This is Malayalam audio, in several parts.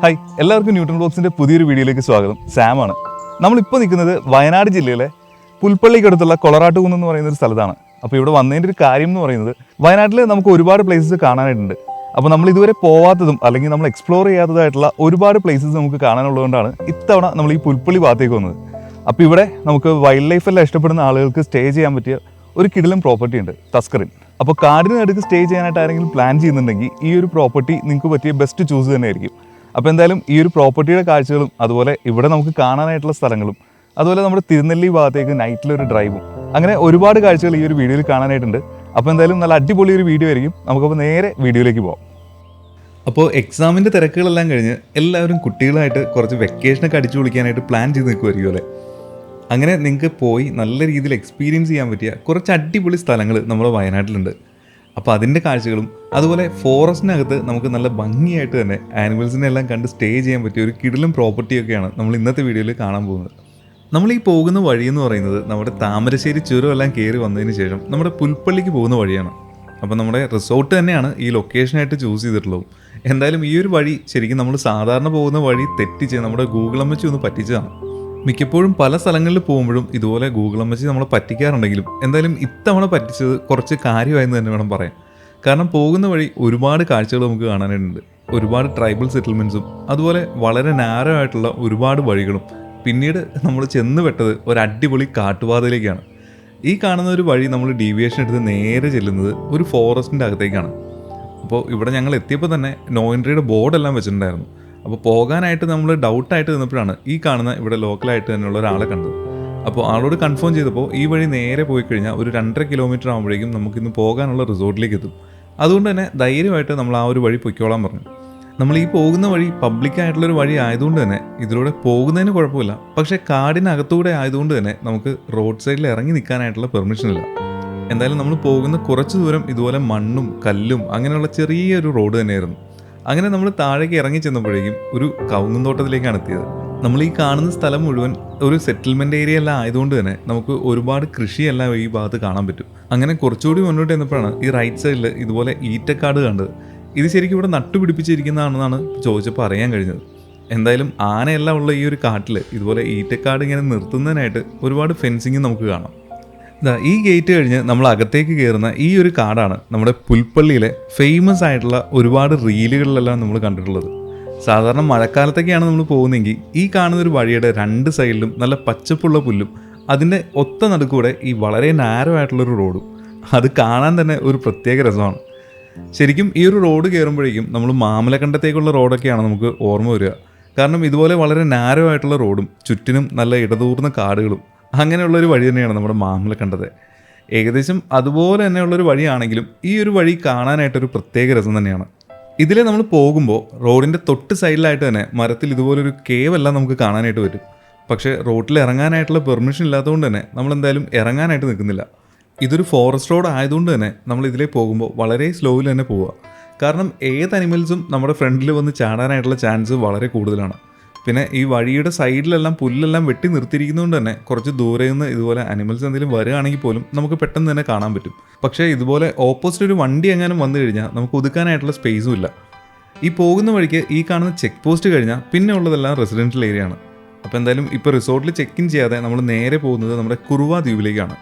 ഹായ്, എല്ലാവർക്കും ന്യൂട്ടൺ ബോക്സിൻ്റെ പുതിയൊരു വീഡിയോയിലേക്ക് സ്വാഗതം. സാമാണ്. നമ്മളിപ്പോൾ നിൽക്കുന്നത് വയനാട് ജില്ലയിലെ പുൽപ്പള്ളിക്കടുത്തുള്ള കൊളറാട്ടുകുന്ന് എന്ന് പറയുന്ന ഒരു സ്ഥലത്താണ്. അപ്പോൾ ഇവിടെ വന്നതിൻ്റെ ഒരു കാര്യം എന്ന് പറയുന്നത്, വയനാട്ടിൽ നമുക്ക് ഒരുപാട് പ്ലേസസ് കാണാനായിട്ടുണ്ട്. അപ്പോൾ നമ്മൾ ഇതുവരെ പോവാത്തതും അല്ലെങ്കിൽ നമ്മൾ എക്സ്പ്ലോർ ചെയ്യാത്തതായിട്ടുള്ള ഒരുപാട് പ്ലേസസ് നമുക്ക് കാണാനുള്ളതുകൊണ്ടാണ് ഇത്തവണ നമ്മൾ ഈ പുൽപ്പള്ളി ഭാഗത്തേക്ക് വന്നത്. അപ്പോൾ ഇവിടെ നമുക്ക് വൈൽഡ് ലൈഫെല്ലാം ഇഷ്ടപ്പെടുന്ന ആളുകൾക്ക് സ്റ്റേ ചെയ്യാൻ പറ്റിയ ഒരു കിടിലൻ പ്രോപ്പർട്ടി ഉണ്ട്, തസ്കറിൻ. അപ്പോൾ കാടിന് നടുക്ക് സ്റ്റേ ചെയ്യാനായിട്ട് ആരെങ്കിലും പ്ലാൻ ചെയ്യുന്നുണ്ടെങ്കിൽ ഈ ഒരു പ്രോപ്പർട്ടി നിങ്ങൾക്ക് പറ്റിയ ബെസ്റ്റ് ചൂസ് തന്നെയായിരിക്കും. അപ്പോൾ എന്തായാലും ഈ ഒരു പ്രോപ്പർട്ടിയുടെ കാഴ്ചകളും അതുപോലെ ഇവിടെ നമുക്ക് കാണാനായിട്ടുള്ള സ്ഥലങ്ങളും അതുപോലെ നമ്മുടെ തിരുനെല്ലി ഭാഗത്തേക്ക് നൈറ്റിലൊരു ഡ്രൈവും അങ്ങനെ ഒരുപാട് കാഴ്ചകൾ ഈ ഒരു വീഡിയോയിൽ കാണാനായിട്ടുണ്ട്. അപ്പോൾ എന്തായാലും നല്ല അടിപൊളി ഒരു വീഡിയോ ആയിരിക്കും. നമുക്കപ്പോൾ നേരെ വീഡിയോയിലേക്ക് പോകാം. അപ്പോൾ എക്സാമിൻ്റെ തിരക്കുകളെല്ലാം കഴിഞ്ഞ് എല്ലാവരും കുട്ടികളായിട്ട് കുറച്ച് വെക്കേഷനൊക്കെ അടിച്ചു പൊളിക്കാനായിട്ട് പ്ലാൻ ചെയ്ത് നിൽക്കുമായിരിക്കും അല്ലേ. അങ്ങനെ നിങ്ങൾക്ക് പോയി നല്ല രീതിയിൽ എക്സ്പീരിയൻസ് ചെയ്യാൻ പറ്റിയ കുറച്ച് അടിപൊളി സ്ഥലങ്ങൾ നമ്മുടെ വയനാട്ടിലുണ്ട്. അപ്പോൾ അതിൻ്റെ കാഴ്ചകളും അതുപോലെ ഫോറസ്റ്റിനകത്ത് നമുക്ക് നല്ല ഭംഗിയായിട്ട് തന്നെ ആനിമൽസിനെ എല്ലാം കണ്ട് സ്റ്റേ ചെയ്യാൻ പറ്റിയ ഒരു കിടിലൻ പ്രോപ്പർട്ടിയൊക്കെയാണ് നമ്മൾ ഇന്നത്തെ വീഡിയോയിൽ കാണാൻ പോകുന്നത്. നമ്മൾ ഈ പോകുന്ന വഴി എന്ന് പറയുന്നത് നമ്മുടെ താമരശ്ശേരി ചുരം എല്ലാം കയറി വന്നതിന് ശേഷം നമ്മുടെ പുൽപ്പള്ളിക്ക് പോകുന്ന വഴിയാണ്. അപ്പോൾ നമ്മുടെ റിസോർട്ട് തന്നെയാണ് ഈ ലൊക്കേഷനായിട്ട് ചൂസ് ചെയ്തിട്ടുള്ളത്. എന്തായാലും ഈ ഒരു വഴി ശരിക്കും നമ്മൾ സാധാരണ പോകുന്ന വഴി തെറ്റിച്ച് നമ്മുടെ ഗൂഗിൾ അമ്മച്ചി ഒന്ന് പറ്റിച്ചതാണ്. മിക്കപ്പോഴും പല സ്ഥലങ്ങളിൽ പോകുമ്പോഴും ഇതുപോലെ ഗൂഗിൾ അമ്മച്ചി നമ്മളെ പറ്റിക്കാറുണ്ടെങ്കിലും എന്തായാലും ഇത്തവണ പറ്റിച്ചത് കുറച്ച് കാര്യമായെന്ന് തന്നെ വേണം പറയാൻ. കാരണം പോകുന്ന വഴി ഒരുപാട് കാഴ്ചകൾ നമുക്ക് കാണാനായിട്ടുണ്ട്. ഒരുപാട് ട്രൈബൽ സെറ്റിൽമെൻറ്റ്സും അതുപോലെ വളരെ നാരോ ആയിട്ടുള്ള ഒരുപാട് വഴികളും. പിന്നീട് നമ്മൾ ചെന്ന് പെട്ടത് ഒരു അടിപൊളി കാട്ടുപാതയിലേക്കാണ്. ഈ കാണുന്ന ഒരു വഴി നമ്മൾ ഡീവിയേഷൻ എടുത്ത് നേരെ ചെല്ലുന്നത് ഒരു ഫോറസ്റ്റിൻ്റെ അകത്തേക്കാണ്. അപ്പോൾ ഇവിടെ ഞങ്ങൾ എത്തിയപ്പോൾ തന്നെ നോ എൻട്രിയുടെ ബോർഡെല്ലാം വെച്ചിട്ടുണ്ടായിരുന്നു. അപ്പോൾ പോകാനായിട്ട് നമ്മൾ ഡൗട്ടായിട്ട് നിന്നപ്പോഴാണ് ഈ കാണുന്ന ഇവിടെ ലോക്കലായിട്ട് തന്നെയുള്ള ഒരാളെ കണ്ടത്. അപ്പോൾ ആളോട് കൺഫേം ചെയ്തപ്പോൾ ഈ വഴി നേരെ പോയി കഴിഞ്ഞാൽ ഒരു 2.5 കിലോമീറ്റർ ആകുമ്പോഴേക്കും നമുക്കിന്ന് പോകാനുള്ള റിസോർട്ടിലേക്ക് എത്തും. അതുകൊണ്ട് തന്നെ ധൈര്യമായിട്ട് നമ്മൾ ആ ഒരു വഴി പൊയ്ക്കോളാൻ പറഞ്ഞു. നമ്മൾ ഈ പോകുന്ന വഴി പബ്ലിക്കായിട്ടുള്ളൊരു വഴി ആയതുകൊണ്ട് തന്നെ ഇതിലൂടെ പോകുന്നതിന് കുഴപ്പമില്ല. പക്ഷേ കാടിനകത്തൂടെ ആയതുകൊണ്ട് തന്നെ നമുക്ക് റോഡ് സൈഡിൽ ഇറങ്ങി നിൽക്കാനായിട്ടുള്ള പെർമിഷൻ ഇല്ല. എന്തായാലും നമ്മൾ പോകുന്ന കുറച്ച് ദൂരം ഇതുപോലെ മണ്ണും കല്ലും അങ്ങനെയുള്ള ചെറിയൊരു റോഡ് തന്നെയായിരുന്നു. അങ്ങനെ നമ്മൾ താഴേക്ക് ഇറങ്ങി ചെന്നപ്പോഴേക്കും ഒരു കവുങ്ങും തോട്ടത്തിലേക്കാണ് എത്തിയത്. നമ്മൾ ഈ കാണുന്ന സ്ഥലം മുഴുവൻ ഒരു സെറ്റിൽമെൻറ്റ് ഏരിയ എല്ലാം ആയതുകൊണ്ട് തന്നെ നമുക്ക് ഒരുപാട് കൃഷിയെല്ലാം ഈ ഭാഗത്ത് കാണാൻ പറ്റും. അങ്ങനെ കുറച്ചുകൂടി മുന്നോട്ട് ചെന്നപ്പോഴാണ് ഈ റൈറ്റ് സൈഡിൽ ഇതുപോലെ ഈറ്റക്കാട് കണ്ടത്. ഇത് ശരിക്കും ഇവിടെ നട്ടുപിടിപ്പിച്ചിരിക്കുന്നതാണെന്നാണ് ചോദിച്ചപ്പോൾ അറിയാൻ കഴിഞ്ഞത്. എന്തായാലും ആനയെല്ലാം ഉള്ള ഈ ഒരു കാട്ടിൽ ഇതുപോലെ ഈറ്റക്കാട് ഇങ്ങനെ നിർത്തുന്നതിനായിട്ട് ഒരുപാട് ഫെൻസിങ് നമുക്ക് കാണാം. ഈ ഗേറ്റ് കഴിഞ്ഞ് നമ്മൾ അകത്തേക്ക് കയറുന്ന ഈ ഒരു കാടാണ് നമ്മുടെ പുൽപ്പള്ളിയിലെ ഫേമസ് ആയിട്ടുള്ള ഒരുപാട് റീലുകളിലെല്ലാം നമ്മൾ കണ്ടിട്ടുള്ളത്. സാധാരണ മഴക്കാലത്തൊക്കെയാണ് നമ്മൾ പോകുന്നതെങ്കിൽ ഈ കാണുന്ന ഒരു വഴിയുടെ 2 സൈഡിലും നല്ല പച്ചപ്പുള്ള പുല്ലും അതിൻ്റെ ഒത്ത നടുക്കൂടെ ഈ വളരെ നാരോ ആയിട്ടുള്ളൊരു റോഡും. അത് കാണാൻ തന്നെ ഒരു പ്രത്യേക രസമാണ്. ശരിക്കും ഈ ഒരു റോഡ് കയറുമ്പോഴേക്കും നമ്മൾ മാമലക്കണ്ടത്തേക്കുള്ള റോഡൊക്കെയാണ് നമുക്ക് ഓർമ്മ വരിക. കാരണം ഇതുപോലെ വളരെ നാരോ ആയിട്ടുള്ള റോഡും ചുറ്റിനും നല്ല ഇടതൂർന്ന കാടുകളും അങ്ങനെയുള്ളൊരു വഴി തന്നെയാണ് നമ്മുടെ മാമലക്കണ്ടത്തെ. ഏകദേശം അതുപോലെ തന്നെയുള്ളൊരു വഴിയാണെങ്കിലും ഈ ഒരു വഴി കാണാനായിട്ടൊരു പ്രത്യേക രസം തന്നെയാണ്. ഇതിലെ നമ്മൾ പോകുമ്പോൾ റോഡിൻ്റെ തൊട്ട് സൈഡിലായിട്ട് തന്നെ മരത്തിൽ ഇതുപോലൊരു കേവെല്ലാം നമുക്ക് കാണാനായിട്ട് പറ്റും. പക്ഷേ റോഡിൽ ഇറങ്ങാനായിട്ടുള്ള പെർമിഷൻ ഇല്ലാത്തതുകൊണ്ട് തന്നെ നമ്മളെന്തായാലും ഇറങ്ങാനായിട്ട് നിൽക്കുന്നില്ല. ഇതൊരു ഫോറസ്റ്റ് റോഡ് ആയതുകൊണ്ട് തന്നെ നമ്മൾ ഇതിലേ പോകുമ്പോൾ വളരെ സ്ലോയിൽ തന്നെ പോവുക. കാരണം ഏത് അനിമൽസും നമ്മുടെ ഫ്രണ്ടിൽ വന്ന് ചാടാനായിട്ടുള്ള ചാൻസ് വളരെ കൂടുതലാണ്. പിന്നെ ഈ വഴിയുടെ സൈഡിലെല്ലാം പുല്ലെല്ലാം വെട്ടി നിർത്തിയിരിക്കുന്നതുകൊണ്ട് തന്നെ കുറച്ച് ദൂരെ നിന്ന് ഇതുപോലെ അനിമൽസ് എന്തെങ്കിലും വരികയാണെങ്കിൽ പോലും നമുക്ക് പെട്ടെന്ന് തന്നെ കാണാൻ പറ്റും. പക്ഷേ ഇതുപോലെ ഓപ്പോസിറ്റ് ഒരു വണ്ടി എങ്ങാനും വന്നു കഴിഞ്ഞാൽ നമുക്ക് ഒതുക്കാനായിട്ടുള്ള സ്പേസും ഇല്ല. ഈ പോകുന്ന വഴിക്ക് ഈ കാണുന്ന ചെക്ക് പോസ്റ്റ് കഴിഞ്ഞാൽ പിന്നെ ഉള്ളതെല്ലാം റെസിഡൻഷ്യൽ ഏരിയ ആണ്. അപ്പോൾ എന്തായാലും ഇപ്പോൾ റിസോർട്ടിൽ ചെക്ക് ഇൻ ചെയ്യാതെ നമ്മൾ നേരെ പോകുന്നത് നമ്മുടെ കുറുവ ദ്വീപിലേക്കാണ്.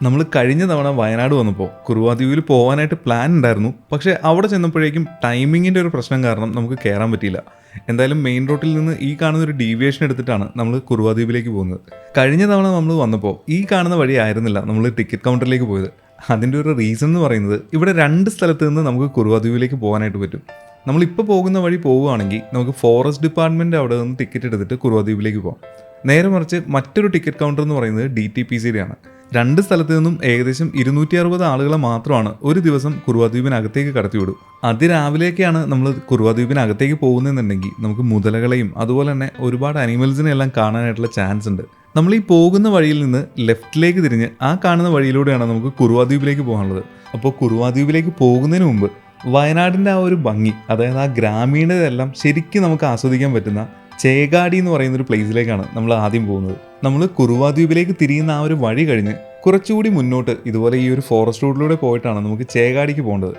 നമ്മൾ കഴിഞ്ഞ തവണ വയനാട് വന്നപ്പോൾ കുറുവ ദ്വീപിൽ പോകാനായിട്ട് പ്ലാൻ ഉണ്ടായിരുന്നു. പക്ഷേ അവിടെ ചെന്നപ്പോഴേക്കും ടൈമിങ്ങിൻ്റെ ഒരു പ്രശ്നം കാരണം നമുക്ക് കയറാൻ പറ്റിയില്ല. എന്തായാലും മെയിൻ റോഡിൽ നിന്ന് ഈ കാണുന്ന ഒരു ഡീവിയേഷൻ എടുത്തിട്ടാണ് നമ്മൾ കുറുവ ദ്വീപിലേക്ക് പോകുന്നത്. കഴിഞ്ഞ തവണ നമ്മൾ വന്നപ്പോൾ ഈ കാണുന്ന വഴി ആയിരുന്നില്ല നമ്മൾ ടിക്കറ്റ് കൗണ്ടറിലേക്ക് പോയത്. അതിൻ്റെ ഒരു റീസൺ എന്ന് പറയുന്നത് ഇവിടെ 2 സ്ഥലത്ത് നിന്ന് നമുക്ക് കുറുവ ദ്വീപിലേക്ക് പോകാനായിട്ട് പറ്റും. നമ്മളിപ്പോൾ പോകുന്ന വഴി പോവുകയാണെങ്കിൽ നമുക്ക് ഫോറസ്റ്റ് ഡിപ്പാർട്ട്മെൻറ്റ് അവിടെ നിന്ന് ടിക്കറ്റ് എടുത്തിട്ട് കുറുവ ദ്വീപിലേക്ക് പോകാം. നേരെ മറിച്ച് മറ്റൊരു ടിക്കറ്റ് കൗണ്ടർ എന്ന് പറയുന്നത് DTPCയുടെ ആണ്. 2 സ്ഥലത്ത് നിന്നും ഏകദേശം 260 ആളുകളെ മാത്രമാണ് ഒരു ദിവസം കുറുവ ദ്വീപിനകത്തേക്ക് കടത്തിവിടും. അതിരാവിലെയൊക്കെയാണ് നമ്മൾ കുറുവ ദ്വീപിനകത്തേക്ക് പോകുന്നതെന്നുണ്ടെങ്കിൽ നമുക്ക് മുതലകളെയും അതുപോലെ തന്നെ ഒരുപാട് അനിമൽസിനെ എല്ലാം കാണാനായിട്ടുള്ള ചാൻസ് ഉണ്ട്. നമ്മൾ ഈ പോകുന്ന വഴിയിൽ നിന്ന് ലെഫ്റ്റിലേക്ക് തിരിഞ്ഞ് ആ കാണുന്ന വഴിയിലൂടെയാണ് നമുക്ക് കുറുവ ദ്വീപിലേക്ക് പോകാനുള്ളത്. അപ്പോൾ കുറുവ ദ്വീപിലേക്ക് പോകുന്നതിന് മുമ്പ് വയനാടിൻ്റെ ആ ഒരു ഭംഗി, അതായത് ആ ഗ്രാമീണതയെല്ലാം ശരിക്കും നമുക്ക് ആസ്വദിക്കാൻ പറ്റുന്ന ചേകാടി എന്ന് പറയുന്നൊരു പ്ലേസിലേക്കാണ് നമ്മൾ ആദ്യം പോകുന്നത്. നമ്മൾ കുറുവ ദ്വീപിലേക്ക് തിരിയുന്ന ആ ഒരു വഴി കഴിഞ്ഞ് കുറച്ചുകൂടി മുന്നോട്ട് ഇതുപോലെ ഈ ഒരു ഫോറസ്റ്റ് റോഡിലൂടെ പോയിട്ടാണ് നമുക്ക് ചേകാടിക്ക് പോകേണ്ടത്.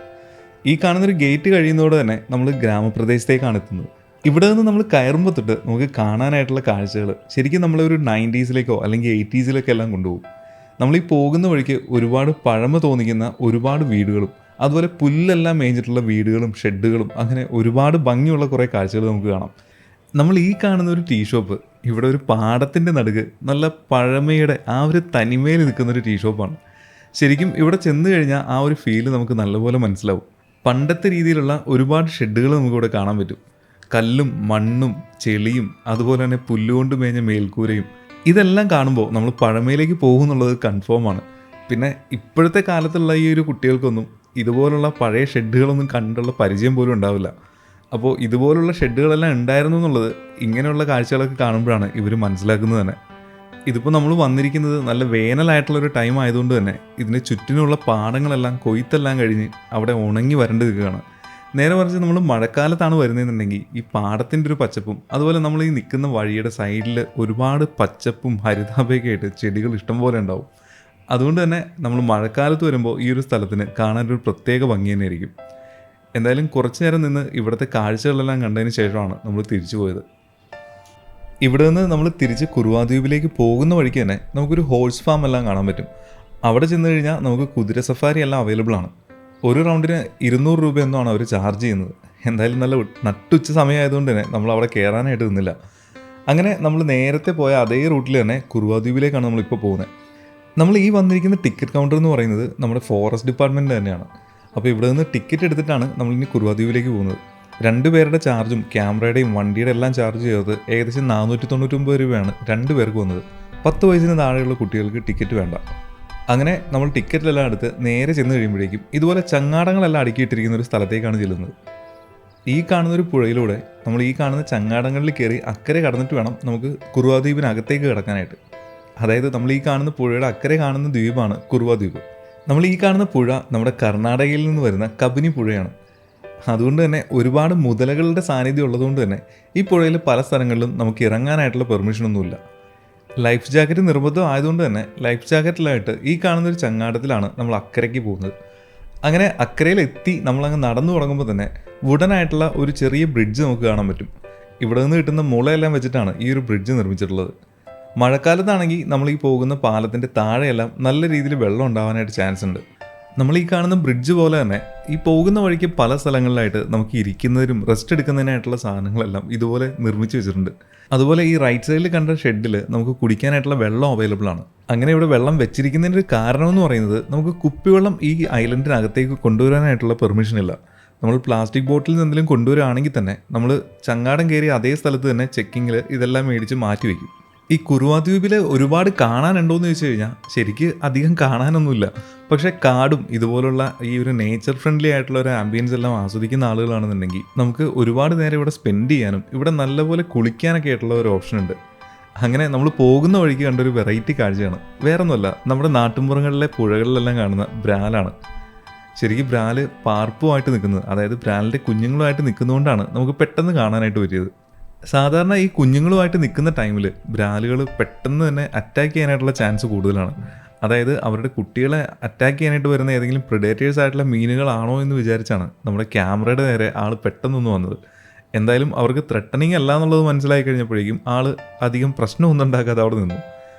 ഈ കാണുന്നൊരു ഗേറ്റ് കഴിയുന്നതോടെ തന്നെ നമ്മൾ ഗ്രാമപ്രദേശത്തേക്കാണ് എത്തുന്നത്. ഇവിടെ നിന്ന് നമ്മൾ കയറുമ്പോൾ തൊട്ട് നമുക്ക് കാണാനായിട്ടുള്ള കാഴ്ചകൾ ശരിക്കും നമ്മളെ ഒരു 90s അല്ലെങ്കിൽ 80s എല്ലാം കൊണ്ടുപോകും. നമ്മളീ പോകുന്ന വഴിക്ക് ഒരുപാട് പഴമ തോന്നിക്കുന്ന ഒരുപാട് വീടുകളും അതുപോലെ പുല്ലെല്ലാം മേഞ്ഞിട്ടുള്ള വീടുകളും ഷെഡുകളും അങ്ങനെ ഒരുപാട് ഭംഗിയുള്ള കുറേ കാഴ്ചകൾ നമുക്ക് കാണാം. നമ്മൾ ഈ കാണുന്ന ഒരു ടീ ഷോപ്പ് ഇവിടെ ഒരു പാടത്തിൻ്റെ നടുക്ക് നല്ല പഴമയുടെ ആ ഒരു തനിമയിൽ നിൽക്കുന്നൊരു ടീ ഷോപ്പാണ്. ശരിക്കും ഇവിടെ ചെന്ന് കഴിഞ്ഞാൽ ആ ഒരു ഫീല് നമുക്ക് നല്ലപോലെ മനസ്സിലാവും. പണ്ടത്തെ രീതിയിലുള്ള ഒരുപാട് ഷെഡുകൾ നമുക്കിവിടെ കാണാൻ പറ്റും. കല്ലും മണ്ണും ചെളിയും അതുപോലെ തന്നെ പുല്ലുകൊണ്ട് മേഞ്ഞ മേൽക്കൂരയും ഇതെല്ലാം കാണുമ്പോൾ നമ്മൾ പഴമയിലേക്ക് പോകുന്നുള്ളത് കൺഫേമാണ്. പിന്നെ ഇപ്പോഴത്തെ കാലത്തുള്ള ഈ ഒരു കുട്ടികൾക്കൊന്നും ഇതുപോലുള്ള പഴയ ഷെഡുകളൊന്നും കണ്ടുള്ള പരിചയം പോലും ഉണ്ടാവില്ല. അപ്പോൾ ഇതുപോലുള്ള ഷെഡുകളെല്ലാം ഉണ്ടായിരുന്നു എന്നുള്ളത് ഇങ്ങനെയുള്ള കാഴ്ചകളൊക്കെ കാണുമ്പോഴാണ് ഇവർ മനസ്സിലാക്കുന്നത് തന്നെ. ഇതിപ്പോൾ നമ്മൾ വന്നിരിക്കുന്നത് നല്ല വേനലായിട്ടുള്ളൊരു ടൈം ആയതുകൊണ്ട് തന്നെ ഇതിന് ചുറ്റിനുള്ള പാടങ്ങളെല്ലാം കൊയ്ത്തെല്ലാം കഴിഞ്ഞ് അവിടെ ഉണങ്ങി വരേണ്ടി നിൽക്കുകയാണ്. നേരെ മറിച്ച് നമ്മൾ മഴക്കാലത്താണ് വരുന്നതെന്നുണ്ടെങ്കിൽ ഈ പാടത്തിൻ്റെ ഒരു പച്ചപ്പും അതുപോലെ നമ്മൾ ഈ നിൽക്കുന്ന വഴിയുടെ സൈഡിൽ ഒരുപാട് പച്ചപ്പും ഹരിതാഭയൊക്കെ ആയിട്ട് ചെടികൾ ഇഷ്ടംപോലെ ഉണ്ടാവും. അതുകൊണ്ട് തന്നെ നമ്മൾ മഴക്കാലത്ത് വരുമ്പോൾ ഈ ഒരു സ്ഥലത്തിന് കാണാനൊരു പ്രത്യേക ഭംഗി തന്നെയായിരിക്കും. എന്തായാലും കുറച്ച് നേരം നിന്ന് ഇവിടുത്തെ കാഴ്ചകളെല്ലാം കണ്ടതിന് ശേഷമാണ് നമ്മൾ തിരിച്ചു പോയത്. ഇവിടെ നിന്ന് നമ്മൾ തിരിച്ച് കുറുവാദ്വീപിലേക്ക് പോകുന്ന വഴിക്ക് തന്നെ നമുക്കൊരു ഹോഴ്സ് ഫാം എല്ലാം കാണാൻ പറ്റും. അവിടെ ചെന്ന് കഴിഞ്ഞാൽ നമുക്ക് കുതിര സഫാരി എല്ലാം അവൈലബിൾ ആണ്. ഒരു റൗണ്ടിന് 200 രൂപയൊന്നുമാണ് അവർ ചാർജ് ചെയ്യുന്നത്. എന്തായാലും നല്ല നട്ടുച്ച സമയമായതുകൊണ്ട് തന്നെ നമ്മൾ അവിടെ കയറാനായിട്ട് നിന്നില്ല. അങ്ങനെ നമ്മൾ നേരത്തെ പോയ അതേ റൂട്ടിൽ തന്നെ കുറുവാദ്വീപിലേക്കാണ് നമ്മളിപ്പോൾ പോകുന്നത്. നമ്മൾ ഈ വന്നിരിക്കുന്ന ടിക്കറ്റ് കൗണ്ടർ എന്ന് പറയുന്നത് നമ്മുടെ ഫോറസ്റ്റ് ഡിപ്പാർട്ട്മെൻറ്റ് തന്നെയാണ്. അപ്പോൾ ഇവിടെ നിന്ന് ടിക്കറ്റ് എടുത്തിട്ടാണ് നമ്മളിനി കുറുവാദ്വീപിലേക്ക് പോകുന്നത്. 2 പേരുടെ ചാർജും ക്യാമറയുടെയും വണ്ടിയുടെ എല്ലാം ചാർജ് ചെയ്തത് ഏകദേശം 499 രൂപയാണ് 2 പേർക്ക് വന്നത്. 10 വയസ്സിന് താഴെയുള്ള കുട്ടികൾക്ക് ടിക്കറ്റ് വേണ്ട. അങ്ങനെ നമ്മൾ ടിക്കറ്റിലെല്ലാം എടുത്ത് നേരെ ചെന്ന് കഴിയുമ്പോഴേക്കും ഇതുപോലെ ചങ്ങാടങ്ങളെല്ലാം അടുക്കിയിട്ടിരിക്കുന്ന ഒരു സ്ഥലത്തേക്കാണ് ചെല്ലുന്നത്. ഈ കാണുന്നൊരു പുഴയിലൂടെ നമ്മൾ ഈ കാണുന്ന ചങ്ങാടങ്ങളിൽ കയറി അക്കരെ കടന്നിട്ട് വേണം നമുക്ക് കുറുവാദ്വീപിനകത്തേക്ക് കിടക്കാനായിട്ട്. അതായത് നമ്മൾ ഈ കാണുന്ന പുഴയുടെ അക്കരെ കാണുന്ന ദ്വീപാണ് കുറുവാദ്വീപ്. നമ്മൾ ഈ കാണുന്ന പുഴ നമ്മുടെ കർണാടകയിൽ നിന്ന് വരുന്ന കബിനി പുഴയാണ്. അതുകൊണ്ട് തന്നെ ഒരുപാട് മുതലകളുടെ സാന്നിധ്യം ഉള്ളതുകൊണ്ട് തന്നെ ഈ പുഴയിൽ പല സ്ഥലങ്ങളിലും നമുക്ക് ഇറങ്ങാനായിട്ടുള്ള പെർമിഷനൊന്നുമില്ല. ലൈഫ് ജാക്കറ്റ് നിർബന്ധം ആയതുകൊണ്ട് തന്നെ ലൈഫ് ജാക്കറ്റിലായിട്ട് ഈ കാണുന്നൊരു ചങ്ങാടത്തിലാണ് നമ്മൾ അക്കരയ്ക്ക് പോകുന്നത്. അങ്ങനെ അക്കരയിലെത്തി നമ്മളങ്ങ് നടന്നു തുടങ്ങുമ്പോൾ തന്നെ വുഡനായിട്ടുള്ള ഒരു ചെറിയ ബ്രിഡ്ജ് നമുക്ക് കാണാൻ പറ്റും. ഇവിടെ നിന്ന് കിട്ടുന്ന മുളയെല്ലാം വെച്ചിട്ടാണ് ഈ ഒരു ബ്രിഡ്ജ് നിർമ്മിച്ചിട്ടുള്ളത്. മഴക്കാലത്താണെങ്കിൽ നമ്മൾ ഈ പോകുന്ന പാലത്തിൻ്റെ താഴെയെല്ലാം നല്ല രീതിയിൽ വെള്ളം ഉണ്ടാവാനായിട്ട് ചാൻസ് ഉണ്ട്. നമ്മൾ ഈ കാണുന്ന ബ്രിഡ്ജ് പോലെ തന്നെ ഈ പോകുന്ന വഴിക്ക് പല സ്ഥലങ്ങളിലായിട്ട് നമുക്ക് ഇരിക്കുന്നതിനും റെസ്റ്റ് എടുക്കുന്നതിനായിട്ടുള്ള സാധനങ്ങളെല്ലാം ഇതുപോലെ നിർമ്മിച്ച് വെച്ചിട്ടുണ്ട്. അതുപോലെ ഈ റൈറ്റ് സൈഡിൽ കണ്ട ഷെഡിൽ നമുക്ക് കുടിക്കാനായിട്ടുള്ള വെള്ളം അവൈലബിൾ ആണ്. അങ്ങനെ ഇവിടെ വെള്ളം വെച്ചിരിക്കുന്നതിൻ്റെ ഒരു കാരണം എന്ന് പറയുന്നത് നമുക്ക് കുപ്പിവെള്ളം ഈ ഐലൻഡിനകത്തേക്ക് കൊണ്ടുവരാനായിട്ടുള്ള പെർമിഷൻ ഇല്ല. നമ്മൾ പ്ലാസ്റ്റിക് ബോട്ടിൽ നിന്ന് എന്തെങ്കിലും കൊണ്ടുവരികയാണെങ്കിൽ തന്നെ നമ്മൾ ചങ്ങാടം കയറി അതേ സ്ഥലത്ത് തന്നെ ചെക്കിങ്ങിൽ ഇതെല്ലാം മേടിച്ച് മാറ്റി വയ്ക്കും. ഈ കുറുവാദ്വീപിൽ ഒരുപാട് കാണാനുണ്ടോയെന്ന് ചോദിച്ചു കഴിഞ്ഞാൽ ശരിക്ക് അധികം കാണാനൊന്നുമില്ല. പക്ഷേ കാടും ഇതുപോലുള്ള ഈ ഒരു നേച്ചർ ഫ്രണ്ട്ലി ആയിട്ടുള്ള ഒരു ആംബിയൻസ് എല്ലാം ആസ്വദിക്കുന്ന ആളുകളാണെന്നുണ്ടെങ്കിൽ നമുക്ക് ഒരുപാട് നേരം ഇവിടെ സ്പെൻഡ് ചെയ്യാനും ഇവിടെ നല്ലപോലെ കുളിക്കാനൊക്കെ ആയിട്ടുള്ള ഒരു ഓപ്ഷൻ ഉണ്ട്. അങ്ങനെ നമ്മൾ പോകുന്ന വഴിക്ക് കണ്ടൊരു വെറൈറ്റി കാഴ്ചയാണ്. വേറൊന്നുമല്ല, നമ്മുടെ നാട്ടുമ്പുറങ്ങളിലെ പുഴകളിലെല്ലാം കാണുന്ന ബ്രാലാണ്. ശരിക്കും ബ്രാല് പാർപ്പുമായിട്ട് നിൽക്കുന്നത്, അതായത് ബ്രാലിൻ്റെ കുഞ്ഞുങ്ങളുമായിട്ട് നിൽക്കുന്നതുകൊണ്ടാണ് നമുക്ക് പെട്ടെന്ന് കാണാനായിട്ട് പറ്റിയത്. സാധാരണ ഈ കുഞ്ഞുങ്ങളുമായിട്ട് നിൽക്കുന്ന ടൈമിൽ ബ്രാലുകൾ പെട്ടെന്ന് തന്നെ അറ്റാക്ക് ചെയ്യാനായിട്ടുള്ള ചാൻസ് കൂടുതലാണ്. അതായത് അവരുടെ കുട്ടികളെ അറ്റാക്ക് ചെയ്യാനായിട്ട് വരുന്ന ഏതെങ്കിലും പ്രിഡേറ്റേഴ്സ് ആയിട്ടുള്ള മീനുകളാണോ എന്ന് വിചാരിച്ചാണ് നമ്മുടെ ക്യാമറയുടെ നേരെ ആൾ പെട്ടെന്നൊന്ന് വന്നത്. എന്തായാലും അവർക്ക് ത്രെട്ടനിങ് അല്ല എന്നുള്ളത് മനസ്സിലായി കഴിഞ്ഞപ്പോഴേക്കും ആൾ അധികം പ്രശ്നമൊന്നും ഉണ്ടാക്കാതെ അവിടെ നിന്നു.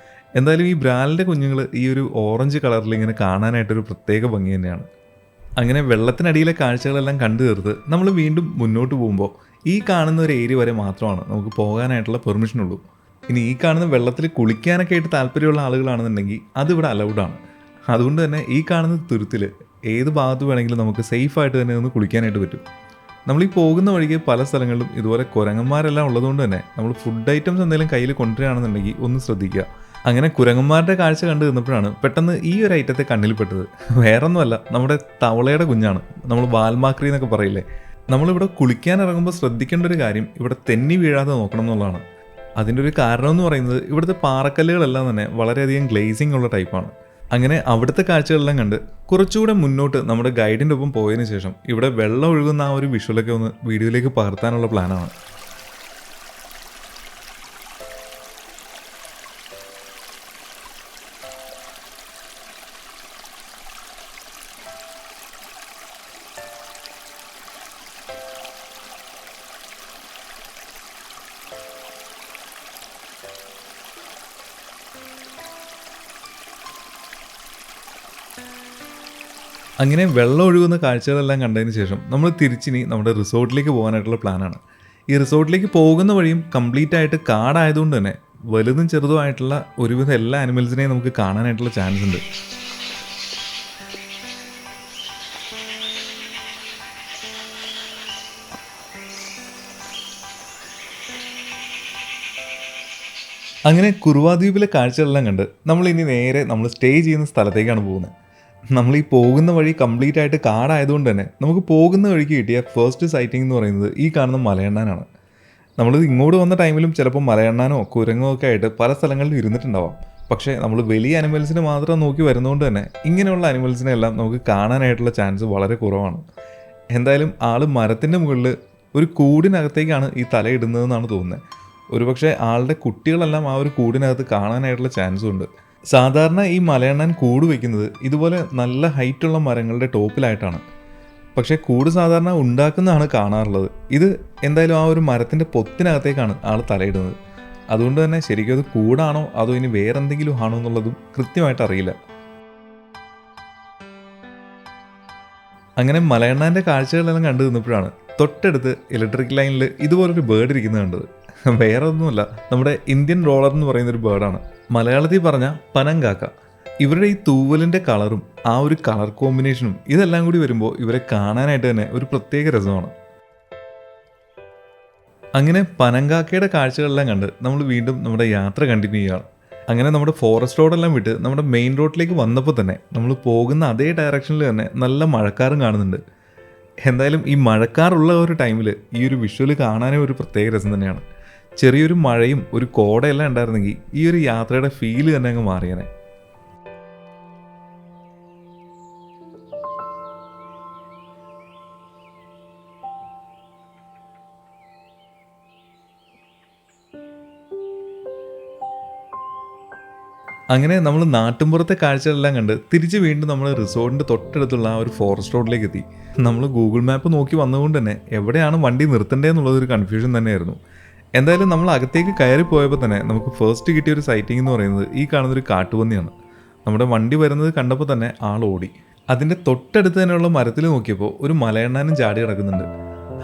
എന്തായാലും ഈ ബ്രാലിൻ്റെ കുഞ്ഞുങ്ങൾ ഈ ഒരു ഓറഞ്ച് കളറിൽ ഇങ്ങനെ കാണാനായിട്ടൊരു പ്രത്യേക ഭംഗി തന്നെയാണ്. അങ്ങനെ വെള്ളത്തിനടിയിലെ കാഴ്ചകളെല്ലാം കണ്ടു തീർത്ത് നമ്മൾ വീണ്ടും മുന്നോട്ട് പോകുമ്പോൾ ഈ കാണുന്ന ഒരു ഏരിയ വരെ മാത്രമാണ് നമുക്ക് പോകാനായിട്ടുള്ള പെർമിഷനുള്ളൂ. ഇനി ഈ കാണുന്ന വെള്ളത്തിൽ കുളിക്കാനൊക്കെ ആയിട്ട് താല്പര്യമുള്ള ആളുകളാണെന്നുണ്ടെങ്കിൽ അതിവിടെ അലൗഡാണ്. അതുകൊണ്ട് തന്നെ ഈ കാണുന്ന തുരുത്തിൽ ഏത് ഭാഗത്ത് വേണമെങ്കിലും നമുക്ക് സേഫായിട്ട് തന്നെ ഒന്ന് കുളിക്കാനായിട്ട് പറ്റും. നമ്മൾ ഈ പോകുന്ന വഴിക്ക് പല സ്ഥലങ്ങളിലും ഇതുപോലെ കുരങ്ങന്മാരെല്ലാം ഉള്ളതുകൊണ്ട് തന്നെ നമ്മൾ ഫുഡ് ഐറ്റംസ് എന്തെങ്കിലും കയ്യിൽ കൊണ്ടുവരികയാണെന്നുണ്ടെങ്കിൽ ഒന്ന് ശ്രദ്ധിക്കുക. അങ്ങനെ കുരങ്ങന്മാരുടെ കാഴ്ച കണ്ടു നിന്നപ്പോഴാണ് പെട്ടെന്ന് ഈ ഒരു ഐറ്റത്തെ കണ്ണിൽപ്പെട്ടത്. വേറൊന്നുമല്ല, നമ്മുടെ തവളയുടെ കുഞ്ഞാണ്. നമ്മൾ വാൽമാക്രി എന്നൊക്കെ പറയില്ലേ. നമ്മളിവിടെ കുളിക്കാൻ ഇറങ്ങുമ്പോൾ ശ്രദ്ധിക്കേണ്ട ഒരു കാര്യം ഇവിടെ തെന്നി വീഴാതെ നോക്കണം എന്നുള്ളതാണ്. അതിൻ്റെ ഒരു കാരണം എന്ന് പറയുന്നത് ഇവിടുത്തെ പാറക്കല്ലുകളെല്ലാം തന്നെ വളരെയധികം ഗ്ലേസിംഗ് ഉള്ള ടൈപ്പാണ്. അങ്ങനെ അവിടുത്തെ കാഴ്ചകളെല്ലാം കണ്ട് കുറച്ചുകൂടെ മുന്നോട്ട് നമ്മുടെ ഗൈഡിൻ്റെ ഒപ്പം പോയതിന് ശേഷം ഇവിടെ വെള്ളം ഒഴുകുന്ന ആ ഒരു വിഷ്വലൊക്കെ ഒന്ന് വീഡിയോയിലേക്ക് പകർത്താനുള്ള പ്ലാനാണ്. അങ്ങനെ വെള്ളം ഒഴുകുന്ന കാഴ്ചകളെല്ലാം കണ്ടതിന് ശേഷം നമ്മൾ തിരിച്ചിനി നമ്മുടെ റിസോർട്ടിലേക്ക് പോകാനായിട്ടുള്ള പ്ലാനാണ്. ഈ റിസോർട്ടിലേക്ക് പോകുന്ന വഴിയും കംപ്ലീറ്റ് ആയിട്ട് കാടായതുകൊണ്ട് തന്നെ വലുതും ചെറുതുമായിട്ടുള്ള ഒരുവിധം എല്ലാ ആനിമൽസിനെയും നമുക്ക് കാണാനായിട്ടുള്ള ചാൻസ് ഉണ്ട്. അങ്ങനെ കുറുവാ ദ്വീപിലെ കാഴ്ചകളെല്ലാം കണ്ട് നമ്മളിനി നേരെ നമ്മൾ സ്റ്റേ ചെയ്യുന്ന സ്ഥലത്തേക്കാണ് പോകുന്നത്. നമ്മൾ ഈ പോകുന്ന വഴി കംപ്ലീറ്റ് ആയിട്ട് കാടായതുകൊണ്ട് തന്നെ നമുക്ക് പോകുന്ന വഴിക്ക് കിട്ടിയ ഫസ്റ്റ് സൈറ്റിംഗ് എന്ന് പറയുന്നത് ഈ കാണുന്ന മലയണ്ണാനാണ്. നമ്മൾ ഇങ്ങോട്ട് വന്ന ടൈമിലും ചിലപ്പോൾ മലയണ്ണാനോ കുരങ്ങോ ഒക്കെ ആയിട്ട് പല സ്ഥലങ്ങളിലും ഇരുന്നിട്ടുണ്ടാവാം. പക്ഷേ നമ്മൾ വലിയ അനിമൽസിനെ മാത്രം നോക്കി വരുന്നതുകൊണ്ട് തന്നെ ഇങ്ങനെയുള്ള അനിമൽസിനെ എല്ലാം നമുക്ക് കാണാനായിട്ടുള്ള ചാൻസ് വളരെ കുറവാണ്. എന്തായാലും ആൾ മരത്തിൻ്റെ മുകളിൽ ഒരു കൂടിനകത്തേക്കാണ് ഈ തലയിടുന്നതെന്നാണ് തോന്നുന്നത്. ഒരുപക്ഷെ ആളുടെ കുട്ടികളെല്ലാം ആ ഒരു കൂടിനകത്ത് കാണാനായിട്ടുള്ള ചാൻസും ഉണ്ട്. സാധാരണ ഈ മലയണ്ണാൻ കൂട് വയ്ക്കുന്നത് ഇതുപോലെ നല്ല ഹൈറ്റുള്ള മരങ്ങളുടെ ടോപ്പിലായിട്ടാണ്. പക്ഷേ കൂട് സാധാരണ ഉണ്ടാക്കുന്നതാണ് കാണാറുള്ളത്. ഇത് എന്തായാലും ആ ഒരു മരത്തിൻ്റെ പൊത്തിനകത്തേക്കാണ് ആൾ തലയിടുന്നത്. അതുകൊണ്ട് തന്നെ ശരിക്കും അത് കൂടാണോ അതോ ഇനി വേറെന്തെങ്കിലും ആണോ എന്നുള്ളതും കൃത്യമായിട്ട് അറിയില്ല. അങ്ങനെ മലയണ്ണാൻ്റെ കാഴ്ചകളെല്ലാം കണ്ടു നിന്നപ്പോഴാണ് തൊട്ടടുത്ത് ഇലക്ട്രിക് ലൈനിൽ ഇതുപോലൊരു ബേർഡ് ഇരിക്കുന്നത് കണ്ടത്. വേറെ ഒന്നുമല്ല, നമ്മുടെ ഇന്ത്യൻ റോളർ എന്ന് പറയുന്നൊരു ബേർഡാണ്. മലയാളത്തിൽ പറഞ്ഞ പനങ്കാക്ക. ഇവരുടെ ഈ തൂവലിൻ്റെ കളറും ആ ഒരു കളർ കോമ്പിനേഷനും ഇതെല്ലാം കൂടി വരുമ്പോൾ ഇവരെ കാണാനായിട്ട് തന്നെ ഒരു പ്രത്യേക രസമാണ്. അങ്ങനെ പനങ്കാക്കയുടെ കാഴ്ചകളെല്ലാം കണ്ട് നമ്മൾ വീണ്ടും നമ്മുടെ യാത്ര കണ്ടിന്യൂ ചെയ്യുകയാണ്. അങ്ങനെ നമ്മുടെ ഫോറസ്റ്റ് റോഡെല്ലാം വിട്ട് നമ്മുടെ മെയിൻ റോഡിലേക്ക് വന്നപ്പോൾ തന്നെ നമ്മൾ പോകുന്ന അതേ ഡയറക്ഷനിൽ തന്നെ നല്ല മഴക്കാറും കാണുന്നുണ്ട്. എന്തായാലും ഈ മഴക്കാറുള്ള ഒരു ടൈമിൽ ഈ ഒരു വിഷ്വൽ കാണാനും ഒരു പ്രത്യേക രസം തന്നെയാണ്. ചെറിയൊരു മഴയും ഒരു കോടയെല്ലാം ഉണ്ടായിരുന്നെങ്കിൽ ഈ ഒരു യാത്രയുടെ ഫീല് തന്നെ അങ്ങ് മാറിയാനെ. അങ്ങനെ നമ്മൾ നാട്ടിൻപുറത്തെ കാഴ്ചകളെല്ലാം കണ്ട് തിരിച്ച് വീണ്ടും നമ്മൾ റിസോർട്ടിൻ്റെ തൊട്ടടുത്തുള്ള ആ ഒരു ഫോറസ്റ്റ് റോഡിലേക്ക് എത്തി. നമ്മൾ ഗൂഗിൾ മാപ്പ് നോക്കി വന്നതുകൊണ്ട് തന്നെ എവിടെയാണ് വണ്ടി നിർത്തേണ്ടതെന്നുള്ളതൊരു കൺഫ്യൂഷൻ തന്നെയായിരുന്നു. എന്തായാലും നമ്മൾ അകത്തേക്ക് കയറി പോയപ്പോൾ തന്നെ നമുക്ക് ഫസ്റ്റ് കിട്ടിയ ഒരു സൈറ്റിംഗ് എന്ന് പറയുന്നത് ഈ കാണുന്നൊരു കാട്ടുപന്നിയാണ്. നമ്മുടെ വണ്ടി വരുന്നത് കണ്ടപ്പോൾ തന്നെ ആൾ ഓടി. അതിൻ്റെ തൊട്ടടുത്ത് തന്നെയുള്ള മരത്തിൽ നോക്കിയപ്പോൾ ഒരു മലയണ്ണാനും ചാടി കിടക്കുന്നുണ്ട്.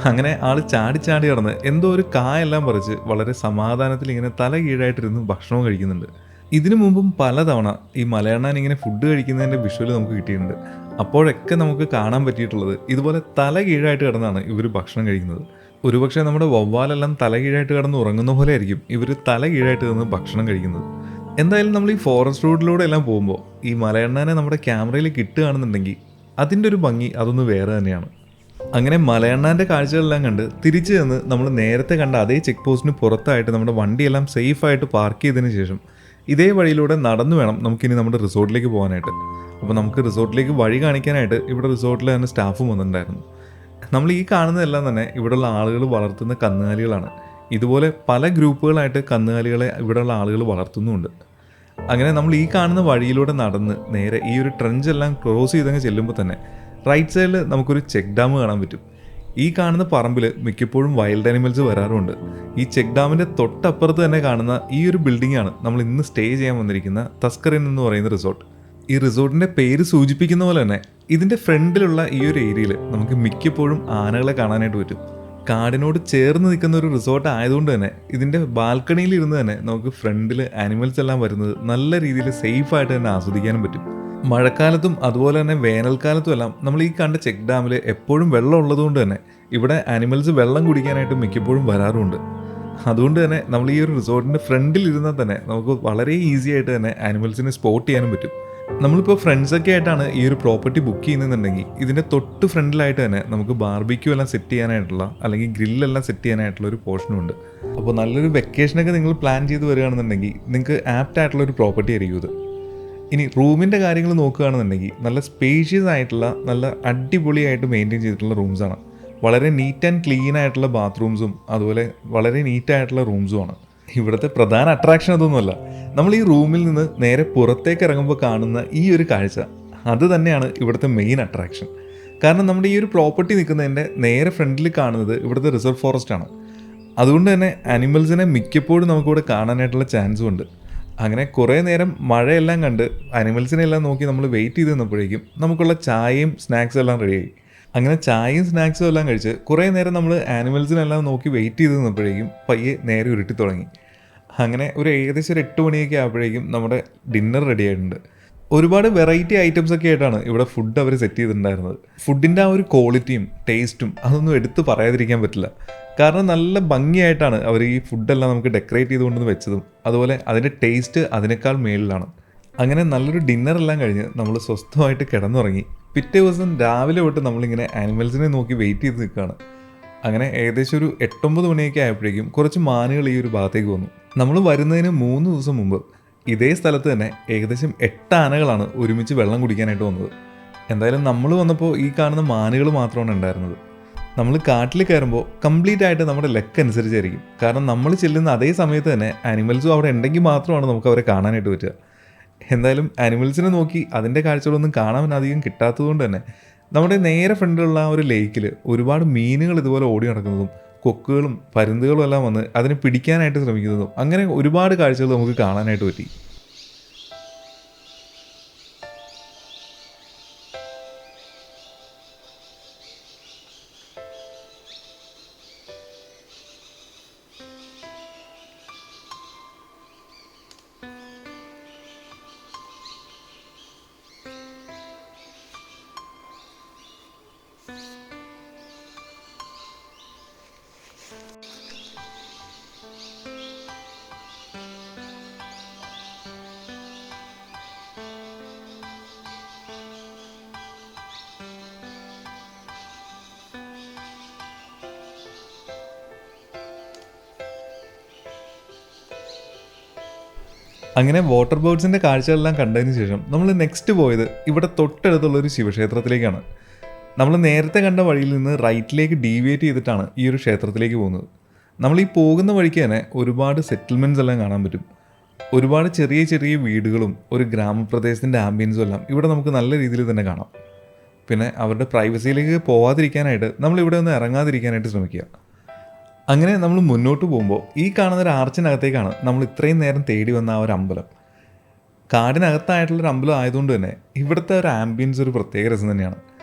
അങ്ങനെ ആൾ ചാടി കിടന്ന് എന്തോ ഒരു കായെല്ലാം പറിച്ച് വളരെ സമാധാനത്തിൽ ഇങ്ങനെ തല കീഴായിട്ടിരുന്ന് ഭക്ഷണവും കഴിക്കുന്നുണ്ട്. ഇതിനു മുമ്പും പലതവണ ഈ മലയണ്ണാൻ ഇങ്ങനെ ഫുഡ് കഴിക്കുന്നതിൻ്റെ വിഷ്വൽ നമുക്ക് കിട്ടിയിട്ടുണ്ട്. അപ്പോഴൊക്കെ നമുക്ക് കാണാൻ പറ്റിയിട്ടുള്ളത് ഇതുപോലെ തല കീഴായിട്ട് കിടന്നാണ് ഇവർ ഭക്ഷണം കഴിക്കുന്നത്. ഒരുപക്ഷെ നമ്മുടെ വവ്വാലെല്ലാം തല കീഴായിട്ട് കിടന്ന് ഉറങ്ങുന്ന പോലെ ആയിരിക്കും ഇവർ തല കീഴായിട്ട് നിന്ന് ഭക്ഷണം കഴിക്കുന്നത്. എന്തായാലും നമ്മൾ ഈ ഫോറസ്റ്റ് റോഡിലൂടെ എല്ലാം പോകുമ്പോൾ ഈ മലയണ്ണാനെ നമ്മുടെ ക്യാമറയിൽ കിട്ടുകയാണെന്നുണ്ടെങ്കിൽ അതിൻ്റെ ഒരു ഭംഗി അതൊന്ന് വേറെ തന്നെയാണ്. അങ്ങനെ മലയണ്ണാൻ്റെ കാഴ്ചകളെല്ലാം കണ്ട് തിരിച്ചു ചെന്ന് നമ്മൾ നേരത്തെ കണ്ട അതേ ചെക്ക് പോസ്റ്റിന് പുറത്തായിട്ട് നമ്മുടെ വണ്ടിയെല്ലാം സേഫായിട്ട് പാർക്ക് ചെയ്തതിന് ശേഷം ഇതേ വഴിയിലൂടെ നടന്നു വേണം നമുക്കിനി നമ്മുടെ റിസോർട്ടിലേക്ക് പോകാനായിട്ട്. അപ്പോൾ നമുക്ക് റിസോർട്ടിലേക്ക് വഴി കാണിക്കാനായിട്ട് ഇവിടെ റിസോർട്ടിൽ തന്നെ സ്റ്റാഫും വന്നിട്ടുണ്ടായിരുന്നു. നമ്മൾ ഈ കാണുന്നതെല്ലാം തന്നെ ഇവിടെയുള്ള ആളുകൾ വളർത്തുന്ന കന്നുകാലികളാണ്. ഇതുപോലെ പല ഗ്രൂപ്പുകളായിട്ട് കന്നുകാലികളെ ഇവിടെയുള്ള ആളുകൾ വളർത്തുന്നുമുണ്ട്. അങ്ങനെ നമ്മൾ ഈ കാണുന്ന വഴിയിലൂടെ നടന്ന് നേരെ ഈ ഒരു ട്രെഞ്ചെല്ലാം ക്രോസ് ചെയ്തങ്ങ് ചെല്ലുമ്പോൾ തന്നെ റൈറ്റ് സൈഡിൽ നമുക്കൊരു ചെക്ക് ഡാം കാണാൻ പറ്റും. ഈ കാണുന്ന പറമ്പിൽ മിക്കപ്പോഴും വൈൽഡ് ആനിമൽസ് വരാറുമുണ്ട്. ഈ ചെക്ക് ഡാമിൻ്റെ തൊട്ടപ്പുറത്ത് തന്നെ കാണുന്ന ഈ ഒരു ബിൽഡിംഗാണ് നമ്മൾ ഇന്ന് സ്റ്റേ ചെയ്യാൻ വന്നിരിക്കുന്ന തസ്കറിൻ എന്ന് പറയുന്ന റിസോർട്ട്. ഈ റിസോർട്ടിൻ്റെ പേര് സൂചിപ്പിക്കുന്ന പോലെ തന്നെ ഇതിൻ്റെ ഫ്രണ്ടിലുള്ള ഈ ഒരു ഏരിയയിൽ നമുക്ക് മിക്കപ്പോഴും ആനകളെ കാണാനായിട്ട് പറ്റും. കാടിനോട് ചേർന്ന് നിൽക്കുന്ന ഒരു റിസോർട്ട് ആയതുകൊണ്ട് തന്നെ ഇതിൻ്റെ ബാൽക്കണിയിൽ ഇരുന്ന് തന്നെ നമുക്ക് ഫ്രണ്ടിൽ ആനിമൽസ് എല്ലാം വരുന്നത് നല്ല രീതിയിൽ സേഫായിട്ട് തന്നെ ആസ്വദിക്കാനും പറ്റും. മഴക്കാലത്തും അതുപോലെ തന്നെ വേനൽക്കാലത്തും എല്ലാം നമ്മൾ ഈ കണ്ട ചെക്ക് ഡാമിൽ എപ്പോഴും വെള്ളം ഉള്ളതുകൊണ്ട് തന്നെ ഇവിടെ ആനിമൽസ് വെള്ളം കുടിക്കാനായിട്ട് മിക്കപ്പോഴും വരാറുമുണ്ട്. അതുകൊണ്ട് തന്നെ നമ്മൾ ഈ ഒരു റിസോർട്ടിൻ്റെ ഫ്രണ്ടിൽ ഇരുന്നാൽ തന്നെ നമുക്ക് വളരെ ഈസി ആയിട്ട് തന്നെ ആനിമൽസിനെ സ്പോട്ട് ചെയ്യാനും പറ്റും. നമ്മളിപ്പോൾ ഫ്രണ്ട്സൊക്കെ ആയിട്ടാണ് ഈ ഒരു പ്രോപ്പർട്ടി ബുക്ക് ചെയ്യുന്നുണ്ടെങ്കിൽ ഇതിൻ്റെ തൊട്ട് ഫ്രണ്ടിലായിട്ട് തന്നെ നമുക്ക് ബാർബിക്യൂ എല്ലാം സെറ്റ് ചെയ്യാനായിട്ടുള്ള അല്ലെങ്കിൽ ഗ്രില്ലെല്ലാം സെറ്റ് ചെയ്യാനായിട്ടുള്ള ഒരു പോർഷനുണ്ട്. അപ്പോൾ നല്ലൊരു വെക്കേഷനൊക്കെ നിങ്ങൾ പ്ലാൻ ചെയ്ത് വരികയാണെന്നുണ്ടെങ്കിൽ നിങ്ങൾക്ക് ആപ്റ്റ് ആയിട്ടുള്ള ഒരു പ്രോപ്പർട്ടി ആയിരിക്കും ഇത്. ഇനി റൂമിൻ്റെ കാര്യങ്ങൾ നോക്കുകയാണെന്നുണ്ടെങ്കിൽ നല്ല സ്പേഷ്യസ് ആയിട്ടുള്ള നല്ല അടിപൊളിയായിട്ട് മെയിൻറ്റെയിൻ ചെയ്തിട്ടുള്ള റൂംസാണ്. വളരെ നീറ്റ് ആൻഡ് ക്ലീൻ ആയിട്ടുള്ള ബാത്റൂംസും അതുപോലെ വളരെ നീറ്റായിട്ടുള്ള റൂംസുമാണ്. ഇവിടുത്തെ പ്രധാന അട്രാക്ഷൻ അതൊന്നുമല്ല, നമ്മൾ ഈ റൂമിൽ നിന്ന് നേരെ പുറത്തേക്ക് ഇറങ്ങുമ്പോൾ കാണുന്ന ഈ ഒരു കാഴ്ച അത് തന്നെയാണ് ഇവിടുത്തെ മെയിൻ അട്രാക്ഷൻ. കാരണം നമ്മുടെ ഈ ഒരു പ്രോപ്പർട്ടി നിൽക്കുന്നതിൻ്റെ നേരെ ഫ്രണ്ടിൽ കാണുന്നത് ഇവിടുത്തെ റിസർവ് ഫോറസ്റ്റ് ആണ്. അതുകൊണ്ട് തന്നെ ആനിമൽസിനെ മിക്കപ്പോഴും നമുക്കിവിടെ കാണാനായിട്ടുള്ള ചാൻസും ഉണ്ട്. അങ്ങനെ കുറേ നേരം മഴയെല്ലാം കണ്ട് അനിമൽസിനെല്ലാം നോക്കി നമ്മൾ വെയിറ്റ് ചെയ്ത് നിന്നപ്പോഴേക്കും നമുക്കുള്ള ചായയും സ്നാക്സും എല്ലാം റെഡിയായി. അങ്ങനെ ചായയും സ്നാക്സും എല്ലാം കഴിച്ച് കുറേ നേരം നമ്മൾ ആനിമൽസിനെല്ലാം നോക്കി വെയിറ്റ് ചെയ്ത് നിന്നപ്പോഴേക്കും പയ്യെ നേരെ ഉരുട്ടി തുടങ്ങി. അങ്ങനെ ഏകദേശം ഒരു 8 മണിയൊക്കെ ആകുമ്പോഴേക്കും നമ്മുടെ ഡിന്നർ റെഡി ആയിട്ടുണ്ട്. ഒരുപാട് വെറൈറ്റി ഐറ്റംസ് ഒക്കെ ആയിട്ടാണ് ഇവിടെ ഫുഡ് അവർ സെറ്റ് ചെയ്തിട്ടുണ്ടായിരുന്നത്. ഫുഡിൻ്റെ ആ ഒരു ക്വാളിറ്റിയും ടേസ്റ്റും അതൊന്നും എടുത്ത് പറയാതിരിക്കാൻ പറ്റില്ല. കാരണം നല്ല ഭംഗിയായിട്ടാണ് അവർ ഈ ഫുഡെല്ലാം നമുക്ക് ഡെക്കറേറ്റ് ചെയ്തുകൊണ്ടെന്ന് വെച്ചതും അതുപോലെ അതിൻ്റെ ടേസ്റ്റ് അതിനേക്കാൾ മേളിലാണ്. അങ്ങനെ നല്ലൊരു ഡിന്നറെല്ലാം കഴിഞ്ഞ് നമ്മൾ സ്വസ്ഥമായിട്ട് കിടന്നുറങ്ങി. പിറ്റേ ദിവസം രാവിലെ തൊട്ട് നമ്മളിങ്ങനെ ആനിമൽസിനെ നോക്കി വെയിറ്റ് ചെയ്ത് നിൽക്കുകയാണ്. അങ്ങനെ ഏകദേശം ഒരു 8-9 മണിയൊക്കെ ആയപ്പോഴേക്കും കുറച്ച് മാനുകൾ ഈ ഒരു ഭാഗത്തേക്ക് വന്നു. നമ്മൾ വരുന്നതിന് 3 ദിവസം മുമ്പ് ഇതേ സ്ഥലത്ത് തന്നെ ഏകദേശം 8 ആനകളാണ് ഒരുമിച്ച് വെള്ളം കുടിക്കാനായിട്ട് വന്നത്. എന്തായാലും നമ്മൾ വന്നപ്പോൾ ഈ കാണുന്ന മാനുകൾ മാത്രമാണ് ഉണ്ടായിരുന്നത്. നമ്മൾ കാട്ടിൽ കയറുമ്പോൾ കംപ്ലീറ്റ് ആയിട്ട് നമ്മുടെ ലെക്ക് അനുസരിച്ചായിരിക്കും. കാരണം നമ്മൾ ചെല്ലുന്ന അതേ സമയത്ത് തന്നെ ആനിമൽസും അവിടെ ഉണ്ടെങ്കിൽ മാത്രമാണ് നമുക്ക് അവരെ കാണാനായിട്ട് പറ്റുക. എന്തായാലും ആനിമൽസിനെ നോക്കി അതിൻ്റെ കാഴ്ചകളൊന്നും കാണാൻ അധികം കിട്ടാത്തതുകൊണ്ട് തന്നെ നമ്മുടെ നേരെ ഫ്രണ്ടിലുള്ള ആ ഒരു ലേക്കിൽ ഒരുപാട് മീനുകൾ ഇതുപോലെ ഓടി നടക്കുന്നതും കൊക്കുകളും പരുന്തുകളും എല്ലാം വന്ന് അതിനെ പിടിക്കാനായിട്ട് ശ്രമിക്കുന്നതും അങ്ങനെ ഒരുപാട് കാഴ്ചകൾ നമുക്ക് കാണാനായിട്ട് പറ്റി. അങ്ങനെ വാട്ടർ ബേർഡ്സിൻ്റെ കാഴ്ചകളെല്ലാം കണ്ടതിന് ശേഷം നമ്മൾ നെക്സ്റ്റ് പോയത് ഇവിടെ തൊട്ടടുത്തുള്ളൊരു ശിവക്ഷേത്രത്തിലേക്കാണ്. നമ്മൾ നേരത്തെ കണ്ട വഴിയിൽ നിന്ന് റൈറ്റിലേക്ക് ഡീവിയേറ്റ് ചെയ്തിട്ടാണ് ഈ ഒരു ക്ഷേത്രത്തിലേക്ക് പോകുന്നത്. നമ്മൾ ഈ പോകുന്ന വഴിക്ക് തന്നെ ഒരുപാട് സെറ്റിൽമെൻറ്റ്സ് എല്ലാം കാണാൻ പറ്റും. ഒരുപാട് ചെറിയ ചെറിയ വീടുകളും ഒരു ഗ്രാമപ്രദേശത്തിൻ്റെ ആംബിയൻസും എല്ലാം ഇവിടെ നമുക്ക് നല്ല രീതിയിൽ തന്നെ കാണാം. പിന്നെ അവരുടെ പ്രൈവസിയിലേക്ക് പോവാതിരിക്കാനായിട്ട് നമ്മളിവിടെ ഒന്ന് ഇറങ്ങാതിരിക്കാനായിട്ട് ശ്രമിക്കുക. അങ്ങനെ നമ്മൾ മുന്നോട്ട് പോകുമ്പോൾ ഈ കാണുന്ന ഒരു ആർച്ചിനകത്തേക്കാണ് നമ്മൾ ഇത്രയും നേരം തേടി വന്ന ആ ഒരു അമ്പലം. കാടിനകത്തായിട്ടുള്ളൊരു അമ്പലം ആയതുകൊണ്ട് തന്നെ ഇവിടുത്തെ ഒരു ആംബിയൻസ് ഒരു പ്രത്യേക രസം തന്നെയാണ്.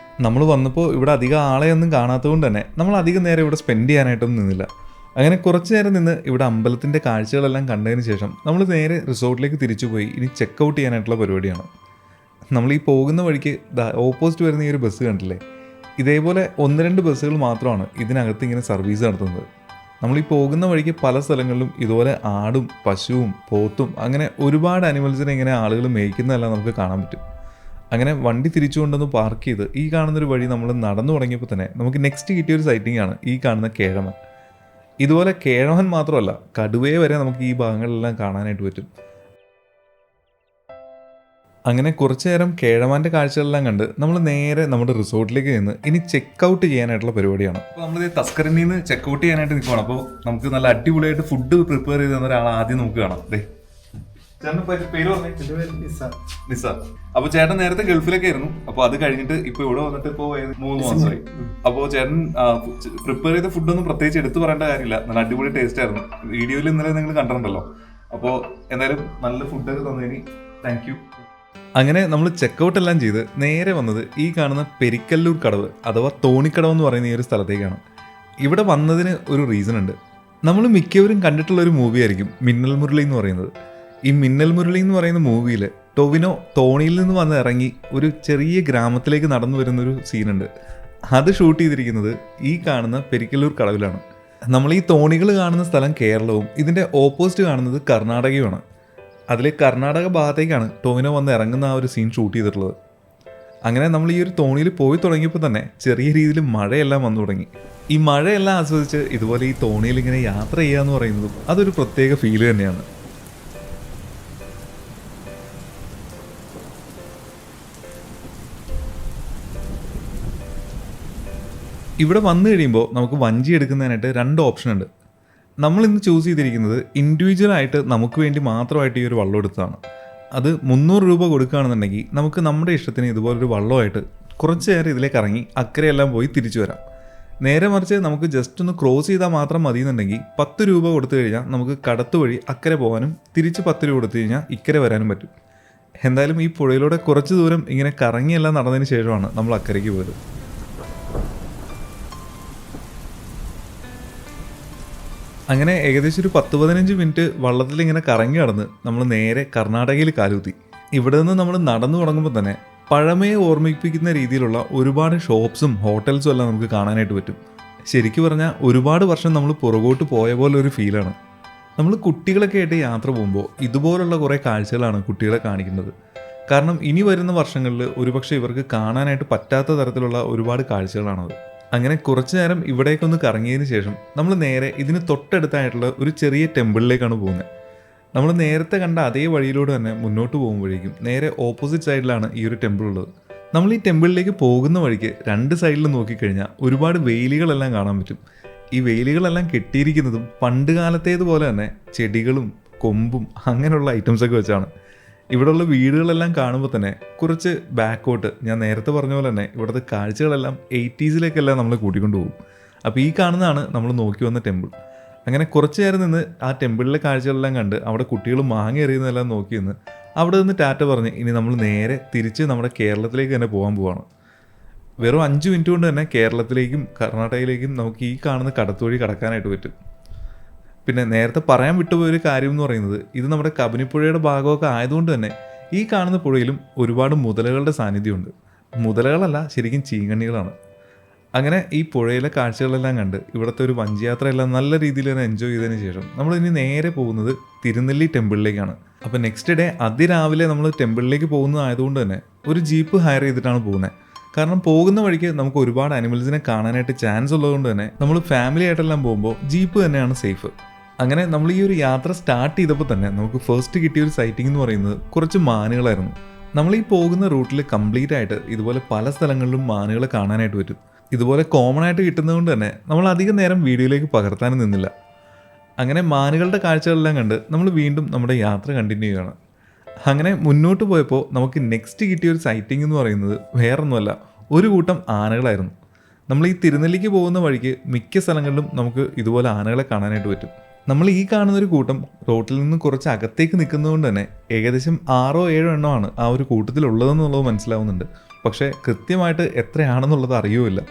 നമ്മൾ വന്നപ്പോൾ ഇവിടെ അധികം ആളെയൊന്നും കാണാത്തതുകൊണ്ട് തന്നെ നമ്മൾ അധികം നേരം ഇവിടെ സ്പെൻഡ് ചെയ്യാനായിട്ടൊന്നും നിന്നില്ല. അങ്ങനെ കുറച്ച് നേരം നിന്ന് ഇവിടെ അമ്പലത്തിൻ്റെ കാഴ്ചകളെല്ലാം കണ്ടതിന് ശേഷം നമ്മൾ നേരെ റിസോർട്ടിലേക്ക് തിരിച്ചു പോയി ഇനി ചെക്കൗട്ട് ചെയ്യാനായിട്ടുള്ള പരിപാടിയാണ്. നമ്മൾ ഈ പോകുന്ന വഴിക്ക് ഓപ്പോസിറ്റ് വരുന്ന ഈ ഒരു ബസ് കണ്ടില്ലേ, ഇതേപോലെ 1-2 ബസ്സുകൾ മാത്രമാണ് ഇതിനകത്ത് ഇങ്ങനെ സർവീസ് നടത്തുന്നത്. നമ്മൾ ഈ പോകുന്ന വഴിക്ക് പല സ്ഥലങ്ങളിലും ഇതുപോലെ ആടും പശുവും പോത്തും അങ്ങനെ ഒരുപാട് അനിമൽസിനെ ഇങ്ങനെ ആളുകൾ മേയ്ക്കുന്നതെല്ലാം നമുക്ക് കാണാൻ പറ്റും. അങ്ങനെ വണ്ടി തിരിച്ചു കൊണ്ടൊന്ന് പാർക്ക് ചെയ്ത് ഈ കാണുന്നൊരു വഴി നമ്മൾ നടന്നു തുടങ്ങിയപ്പോൾ തന്നെ നമുക്ക് നെക്സ്റ്റ് കിട്ടിയൊരു സൈറ്റിംഗ് ആണ് ഈ കാണുന്ന കേഴമൻ. ഇതുപോലെ കേഴമൻ മാത്രമല്ല, കടുവയെ വരെ നമുക്ക് ഈ ഭാഗങ്ങളിലെല്ലാം കാണാനായിട്ട് പറ്റും. അങ്ങനെ കുറച്ച് നേരം കേഴമാൻ്റെ കാഴ്ചകളെല്ലാം കണ്ട് നമ്മൾ നേരെ നമ്മുടെ റിസോർട്ടിലേക്ക് നിന്ന് ഇനി ചെക്കൗട്ട് ചെയ്യാനായിട്ടുള്ള പരിപാടിയാണ്. അപ്പോൾ നമ്മൾ തസ്കരനിൽ നിന്ന് ചെക്കൗട്ട് ചെയ്യാനായിട്ട് നിൽക്കുകയാണ്. അപ്പോൾ നമുക്ക് നല്ല അടിപൊളിയായിട്ട് ഫുഡ് പ്രിപ്പയർ ചെയ്ത് തന്ന ഒരാൾ ആദ്യം നമുക്ക് കാണാം. ചേട്ടൻ്റെ പേര് പറഞ്ഞേ? നിസാർ. അപ്പോൾ ചേട്ടൻ നേരത്തെ ഗൾഫിലൊക്കെ ആയിരുന്നു. അപ്പോൾ അത് കഴിഞ്ഞിട്ട് ഇപ്പോൾ ഇവിടെ വന്നിട്ട് ഇപ്പോൾ 3 മാസമായി. അപ്പോൾ ചേട്ടൻ പ്രിപ്പയർ ചെയ്ത ഫുഡൊന്നും പ്രത്യേകിച്ച് എടുത്തു പറയേണ്ട കാര്യമില്ല, നല്ല അടിപൊളി ടേസ്റ്റ് ആയിരുന്നു. വീഡിയോയിൽ ഇന്നലെ നിങ്ങൾ കണ്ടിട്ടുണ്ടല്ലോ. അപ്പോൾ എന്തായാലും നല്ല ഫുഡൊക്കെ തന്നതിന് താങ്ക് യു. അങ്ങനെ നമ്മൾ ചെക്കൗട്ട് എല്ലാം ചെയ്ത് നേരെ വന്നത് ഈ കാണുന്ന പെരിക്കല്ലൂർ കടവ് അഥവാ തോണിക്കടവ് എന്ന് പറയുന്ന ഈ ഒരു സ്ഥലത്തേക്കാണ്. ഇവിടെ വന്നതിന് ഒരു റീസൺ ഉണ്ട്. നമ്മൾ മിക്കവരും കണ്ടിട്ടുള്ളൊരു മൂവി ആയിരിക്കും മിന്നൽ മുരളി എന്ന് പറയുന്നത്. ഈ മിന്നൽ മുരളി എന്ന് പറയുന്ന മൂവിയിൽ ടൊവിനോ തോണിയിൽ നിന്ന് വന്ന് ഇറങ്ങി ഒരു ചെറിയ ഗ്രാമത്തിലേക്ക് നടന്നു വരുന്നൊരു സീനുണ്ട്. അത് ഷൂട്ട് ചെയ്തിരിക്കുന്നത് ഈ കാണുന്ന പെരിക്കല്ലൂർ കടവിലാണ്. നമ്മൾ ഈ തോണികൾ കാണുന്ന സ്ഥലം കേരളവും ഇതിൻ്റെ ഓപ്പോസിറ്റ് കാണുന്നത് കർണാടകയുമാണ്. അതിൽ കർണാടക ഭാഗത്തേക്കാണ് ടൊവിനോ വന്ന് ഇറങ്ങുന്ന ആ ഒരു സീൻ ഷൂട്ട് ചെയ്തിട്ടുള്ളത്. അങ്ങനെ നമ്മൾ ഈ ഒരു തോണിയിൽ പോയി തുടങ്ങിയപ്പോൾ തന്നെ ചെറിയ രീതിയിൽ മഴയെല്ലാം വന്നു തുടങ്ങി. ഈ മഴയെല്ലാം ആസ്വദിച്ച് ഇതുപോലെ ഈ തോണിയിൽ ഇങ്ങനെ യാത്ര ചെയ്യുക എന്ന് പറയുന്നതും അതൊരു പ്രത്യേക ഫീല് തന്നെയാണ്. ഇവിടെ വന്നു കഴിയുമ്പോൾ നമുക്ക് വഞ്ചി എടുക്കുന്നതിനായിട്ട് 2 ഓപ്ഷൻ ഉണ്ട്. നമ്മളിന്ന് ചൂസ് ചെയ്തിരിക്കുന്നത് ഇൻഡിവിജ്വലായിട്ട് നമുക്ക് വേണ്ടി മാത്രമായിട്ട് ഈ ഒരു വള്ളം എടുത്തതാണ്. അത് 300 രൂപ കൊടുക്കുകയാണെന്നുണ്ടെങ്കിൽ നമുക്ക് നമ്മുടെ ഇഷ്ടത്തിന് ഇതുപോലൊരു വള്ളമായിട്ട് കുറച്ച് നേരം ഇതിലേക്ക് ഇറങ്ങി അക്കരെയെല്ലാം പോയി തിരിച്ചു വരാം. നേരെ മറിച്ച് നമുക്ക് ജസ്റ്റ് ഒന്ന് ക്രോസ് ചെയ്താൽ മാത്രം മതി എന്നുണ്ടെങ്കിൽ 10 രൂപ കൊടുത്തു കഴിഞ്ഞാൽ നമുക്ക് കടത്ത് വഴി അക്കരെ പോകാനും തിരിച്ച് 10 രൂപ കൊടുത്തു കഴിഞ്ഞാൽ ഇക്കരെ വരാനും പറ്റും. എന്തായാലും ഈ പുഴയിലൂടെ കുറച്ച് ദൂരം ഇങ്ങനെ കറങ്ങിയെല്ലാം നടന്നതിന് ശേഷമാണ് നമ്മൾ അക്കരയ്ക്ക് പോയത്. അങ്ങനെ ഏകദേശം ഒരു 10-15 മിനിറ്റ് വള്ളത്തിൽ ഇങ്ങനെ കറങ്ങി നടന്ന് നമ്മൾ നേരെ കർണാടകയിൽ കാലുകുത്തി. ഇവിടെ നിന്ന് നമ്മൾ നടന്നു തുടങ്ങുമ്പോൾ തന്നെ പഴമയെ ഓർമ്മിപ്പിക്കുന്ന രീതിയിലുള്ള ഒരുപാട് ഷോപ്സും ഹോട്ടൽസും എല്ലാം നമുക്ക് കാണാനായിട്ട് പറ്റും. ശരിക്കും പറഞ്ഞാൽ ഒരുപാട് വർഷം നമ്മൾ പുറകോട്ട് പോയ പോലെ ഒരു ഫീലാണ്. നമ്മൾ കുട്ടികളൊക്കെ ആയിട്ട് യാത്ര പോകുമ്പോൾ ഇതുപോലുള്ള കുറേ കാഴ്ചകളാണ് കുട്ടികളെ കാണിക്കുന്നത്. കാരണം ഇനി വരുന്ന വർഷങ്ങളിൽ ഒരുപക്ഷെ ഇവർക്ക് കാണാനായിട്ട് പറ്റാത്ത തരത്തിലുള്ള ഒരുപാട് കാഴ്ചകളാണത്. അങ്ങനെ കുറച്ചു നേരം ഇവിടേക്കൊന്ന് കറങ്ങിയതിന് ശേഷം നമ്മൾ നേരെ ഇതിന് തൊട്ടടുത്തായിട്ടുള്ള ഒരു ചെറിയ ടെമ്പിളിലേക്കാണ് പോകുന്നത്. നമ്മൾ നേരത്തെ കണ്ട അതേ വഴിയിലൂടെ തന്നെ മുന്നോട്ട് പോകുമ്പോഴേക്കും നേരെ ഓപ്പോസിറ്റ് സൈഡിലാണ് ഈ ഒരു ടെമ്പിൾ ഉള്ളത്. നമ്മൾ ഈ ടെമ്പിളിലേക്ക് പോകുന്ന വഴിക്ക് 2 സൈഡിൽ നോക്കിക്കഴിഞ്ഞാൽ ഒരുപാട് വേലികളെല്ലാം കാണാൻ പറ്റും. ഈ വേലികളെല്ലാം കെട്ടിയിരിക്കുന്നതും പണ്ട് കാലത്തേതുപോലെ തന്നെ ചെടികളും കൊമ്പും അങ്ങനെയുള്ള ഐറ്റംസൊക്കെ വെച്ചാണ്. ഇവിടെയുള്ള വീടുകളെല്ലാം കാണുമ്പോൾ തന്നെ കുറച്ച് ബാക്കോട്ട്, ഞാൻ നേരത്തെ പറഞ്ഞ പോലെ തന്നെ ഇവിടുത്തെ കാഴ്ചകളെല്ലാം 80s നമ്മൾ കൂട്ടിക്കൊണ്ടു പോകും. അപ്പോൾ ഈ കാണുന്നതാണ് നമ്മൾ നോക്കി വന്ന ടെമ്പിൾ. അങ്ങനെ കുറച്ച് നേരം നിന്ന് ആ ടെമ്പിളിലെ കാഴ്ചകളെല്ലാം കണ്ട് അവിടെ കുട്ടികൾ മാങ്ങ എറിയുന്നതെല്ലാം നോക്കി നിന്ന് അവിടെ നിന്ന് ടാറ്റ പറഞ്ഞ് ഇനി നമ്മൾ നേരെ തിരിച്ച് നമ്മുടെ കേരളത്തിലേക്ക് തന്നെ പോകാൻ പോവാണ്. വെറും 5 മിനിറ്റ് കൊണ്ട് തന്നെ കേരളത്തിലേക്കും കർണാടകയിലേക്കും നമുക്ക് ഈ കാണുന്ന കടത്തുവഴി കടക്കാനായിട്ട് പറ്റും. പിന്നെ നേരത്തെ പറയാൻ വിട്ടുപോയൊരു കാര്യം എന്ന് പറയുന്നത്, ഇത് നമ്മുടെ കബനിപ്പുഴയുടെ ഭാഗമൊക്കെ ആയതുകൊണ്ട് തന്നെ ഈ കാണുന്ന പുഴയിലും ഒരുപാട് മുതലകളുടെ സാന്നിധ്യമുണ്ട്. മുതലകളല്ല, ശരിക്കും ചീങ്കണ്ണികളാണ്. അങ്ങനെ ഈ പുഴയിലെ കാഴ്ചകളെല്ലാം കണ്ട് ഇവിടുത്തെ ഒരു വഞ്ചിയാത്രയെല്ലാം നല്ല രീതിയിൽ തന്നെ എൻജോയ് ചെയ്തതിന് ശേഷം നമ്മൾ ഇനി നേരെ പോകുന്നത് തിരുനെല്ലി ടെമ്പിളിലേക്കാണ്. അപ്പോൾ നെക്സ്റ്റ് ഡേ അതിരാവിലെ നമ്മൾ ടെമ്പിളിലേക്ക് പോകുന്നതായതുകൊണ്ട് തന്നെ ഒരു ജീപ്പ് ഹയർ ചെയ്തിട്ടാണ് പോകുന്നത്. കാരണം പോകുന്ന വഴിക്ക് നമുക്ക് ഒരുപാട് അനിമൽസിനെ കാണാനായിട്ട് ചാൻസ് ഉള്ളതുകൊണ്ട് തന്നെ നമ്മൾ ഫാമിലി ആയിട്ടെല്ലാം പോകുമ്പോൾ ജീപ്പ് തന്നെയാണ് സേഫ്. അങ്ങനെ നമ്മൾ ഈ ഒരു യാത്ര സ്റ്റാർട്ട് ചെയ്തപ്പോൾ തന്നെ നമുക്ക് ഫസ്റ്റ് കിട്ടിയ ഒരു സൈറ്റിംഗ് എന്ന് പറയുന്നത് കുറച്ച് മാനുകളായിരുന്നു. നമ്മൾ ഈ പോകുന്ന റൂട്ടിൽ കംപ്ലീറ്റ് ആയിട്ട് ഇതുപോലെ പല സ്ഥലങ്ങളിലും മാനുകളെ കാണാനായിട്ട് പറ്റും. ഇതുപോലെ കോമൺ ആയിട്ട് കിട്ടുന്നതുകൊണ്ട് തന്നെ നമ്മൾ അധികം നേരം വീഡിയോയിലേക്ക് പകർത്താനും നിന്നില്ല. അങ്ങനെ മാനുകളുടെ കാഴ്ചകളെല്ലാം കണ്ട് നമ്മൾ വീണ്ടും നമ്മുടെ യാത്ര കണ്ടിന്യൂ ചെയ്യുകയാണ്. അങ്ങനെ മുന്നോട്ട് പോയപ്പോൾ നമുക്ക് നെക്സ്റ്റ് കിട്ടിയ ഒരു സൈറ്റിംഗ് എന്ന് പറയുന്നത് വേറൊന്നുമല്ല, ഒരു കൂട്ടം ആനകളായിരുന്നു. നമ്മൾ ഈ തിരുനെല്ലിക്ക് പോകുന്ന വഴിക്ക് മിക്ക സ്ഥലങ്ങളിലും നമുക്ക് ഇതുപോലെ ആനകളെ കാണാനായിട്ട് പറ്റും. നമ്മൾ ഈ കാണുന്നൊരു കൂട്ടം റോട്ടിൽ നിന്ന് കുറച്ച് അകത്തേക്ക് നിൽക്കുന്നതുകൊണ്ട് തന്നെ ഏകദേശം 6-7 എണ്ണമാണ് ആ ഒരു കൂട്ടത്തിലുള്ളതെന്നുള്ളത് മനസ്സിലാവുന്നുണ്ട്. പക്ഷേ കൃത്യമായിട്ട് എത്രയാണെന്നുള്ളത് അറിയുമില്ല.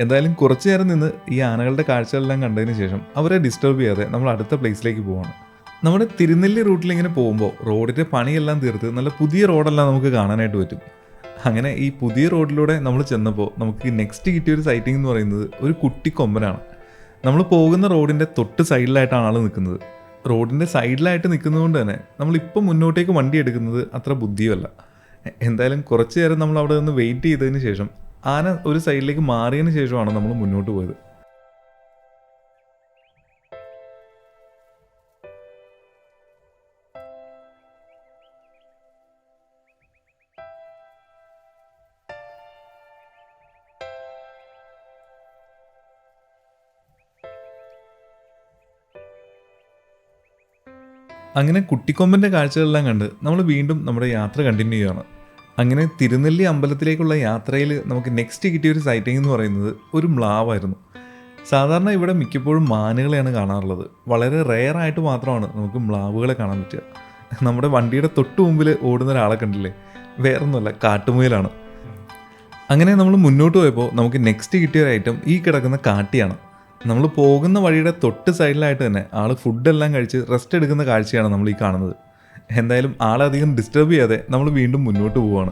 എന്തായാലും കുറച്ചു നേരം നിന്ന് ഈ ആനകളുടെ കാഴ്ചകളെല്ലാം കണ്ടതിന് ശേഷം അവരെ ഡിസ്റ്റർബ് ചെയ്യാതെ നമ്മൾ അടുത്ത പ്ലേസിലേക്ക് പോവാണ്. നമ്മുടെ തിരുനെല്ലി റൂട്ടിൽ ഇങ്ങനെ പോകുമ്പോൾ റോഡിൻ്റെ പണിയെല്ലാം തീർത്ത് നല്ല പുതിയ റോഡെല്ലാം നമുക്ക് കാണാനായിട്ട് പറ്റും. അങ്ങനെ ഈ പുതിയ റോഡിലൂടെ നമ്മൾ ചെന്നപ്പോൾ നമുക്ക് നെക്സ്റ്റ് കിട്ടിയൊരു സൈറ്റിംഗ് എന്ന് പറയുന്നത് ഒരു കുട്ടിക്കൊമ്പനാണ്. നമ്മൾ പോകുന്ന റോഡിൻ്റെ തൊട്ട് സൈഡിലായിട്ടാണ് ആൾ നിൽക്കുന്നത്. റോഡിൻ്റെ സൈഡിലായിട്ട് നിൽക്കുന്നതുകൊണ്ട് തന്നെ നമ്മളിപ്പോൾ മുന്നോട്ടേക്ക് വണ്ടി എടുക്കുന്നത് അത്ര ബുദ്ധിയുമല്ല. എന്തായാലും കുറച്ച് നേരം നമ്മൾ അവിടെ നിന്ന് വെയിറ്റ് ചെയ്തതിന് ശേഷം ആന ഒരു സൈഡിലേക്ക് മാറിയതിന് ശേഷമാണ് നമ്മൾ മുന്നോട്ട് പോയത്. അങ്ങനെ കുട്ടിക്കൊമ്പൻ്റെ കാഴ്ചകളെല്ലാം കണ്ട് നമ്മൾ വീണ്ടും നമ്മുടെ യാത്ര കണ്ടിന്യൂ ചെയ്യുകയാണ്. അങ്ങനെ തിരുനെല്ലി അമ്പലത്തിലേക്കുള്ള യാത്രയിൽ നമുക്ക് നെക്സ്റ്റ് കിട്ടിയൊരു സൈറ്റിംഗ് എന്ന് പറയുന്നത് ഒരു മ്ലാവായിരുന്നു. സാധാരണ ഇവിടെ മിക്കപ്പോഴും മാനുകളെയാണ് കാണാറുള്ളത്. വളരെ റെയറായിട്ട് മാത്രമാണ് നമുക്ക് മ്ലാവുകളെ കാണാൻ പറ്റുക. നമ്മുടെ വണ്ടിയുടെ തൊട്ട് മുമ്പിൽ ഓടുന്ന ഒരാളെ കണ്ടില്ലേ, വേറൊന്നുമല്ല, കാട്ടുമുയലാണ്. അങ്ങനെ നമ്മൾ മുന്നോട്ട് പോയപ്പോൾ നമുക്ക് നെക്സ്റ്റ് കിട്ടിയൊരു ഐറ്റം ഈ കിടക്കുന്ന കാട്ടിയാണ്. നമ്മൾ പോകുന്ന വഴിയുടെ തൊട്ട് സൈഡിലായിട്ട് തന്നെ ആൾ ഫുഡെല്ലാം കഴിച്ച് റെസ്റ്റ് എടുക്കുന്ന കാഴ്ചയാണ് നമ്മൾ ഈ കാണുന്നത്. എന്തായാലും ആളധികം ഡിസ്റ്റർബ് ചെയ്യാതെ നമ്മൾ വീണ്ടും മുന്നോട്ട് പോവുകയാണ്.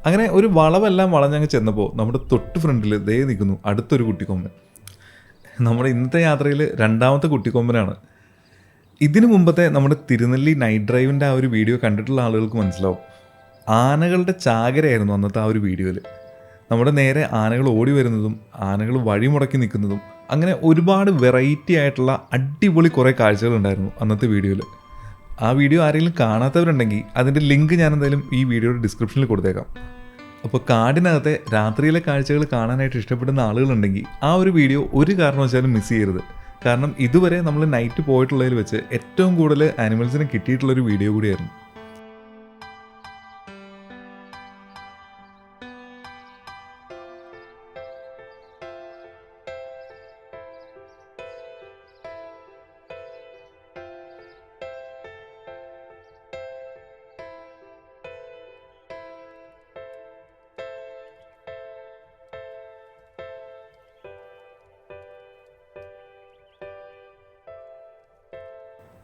അങ്ങനെ ഒരു വളവെല്ലാം വളഞ്ഞങ്ങ് ചെന്നപ്പോൾ നമ്മുടെ തൊട്ട് ഫ്രണ്ടിൽ ദേ നിൽക്കുന്നു അടുത്തൊരു കുട്ടിക്കൊമ്പൻ. നമ്മുടെ ഇന്നത്തെ യാത്രയിൽ 2ാമത്തെ കുട്ടിക്കൊമ്പനാണ്. ഇതിനു മുമ്പത്തെ നമ്മുടെ തിരുനെല്ലി നൈറ്റ് ഡ്രൈവിൻ്റെ ആ ഒരു വീഡിയോ കണ്ടിട്ടുള്ള ആളുകൾക്ക് മനസ്സിലാവും, ആനകളുടെ ചാകരയായിരുന്നു അന്നത്തെ ആ ഒരു വീഡിയോയിൽ. നമ്മുടെ നേരെ ആനകൾ ഓടി വരുന്നതും ആനകൾ വഴിമുടക്കി നിൽക്കുന്നതും അങ്ങനെ ഒരുപാട് വെറൈറ്റി ആയിട്ടുള്ള അടിപൊളി കുറേ കാഴ്ചകളുണ്ടായിരുന്നു അന്നത്തെ വീഡിയോയിൽ. ആ വീഡിയോ ആരെങ്കിലും കാണാത്തവരുണ്ടെങ്കിൽ അതിൻ്റെ ലിങ്ക് ഞാൻ എന്തായാലും ഈ വീഡിയോയുടെ ഡിസ്ക്രിപ്ഷനിൽ കൊടുത്തേക്കാം. അപ്പോൾ കാടിനകത്തെ രാത്രിയിലെ കാഴ്ചകൾ കാണാനായിട്ട് ഇഷ്ടപ്പെടുന്ന ആളുകളുണ്ടെങ്കിൽ ആ ഒരു വീഡിയോ ഒരു കാരണവശാലും മിസ് ചെയ്യരുത്. കാരണം ഇതുവരെ നമ്മൾ നൈറ്റ് പോയിട്ടുള്ളതിൽ വെച്ച് ഏറ്റവും കൂടുതൽ ആനിമൽസിനെ കിട്ടിയിട്ടുള്ളൊരു വീഡിയോ കൂടിയായിരുന്നു.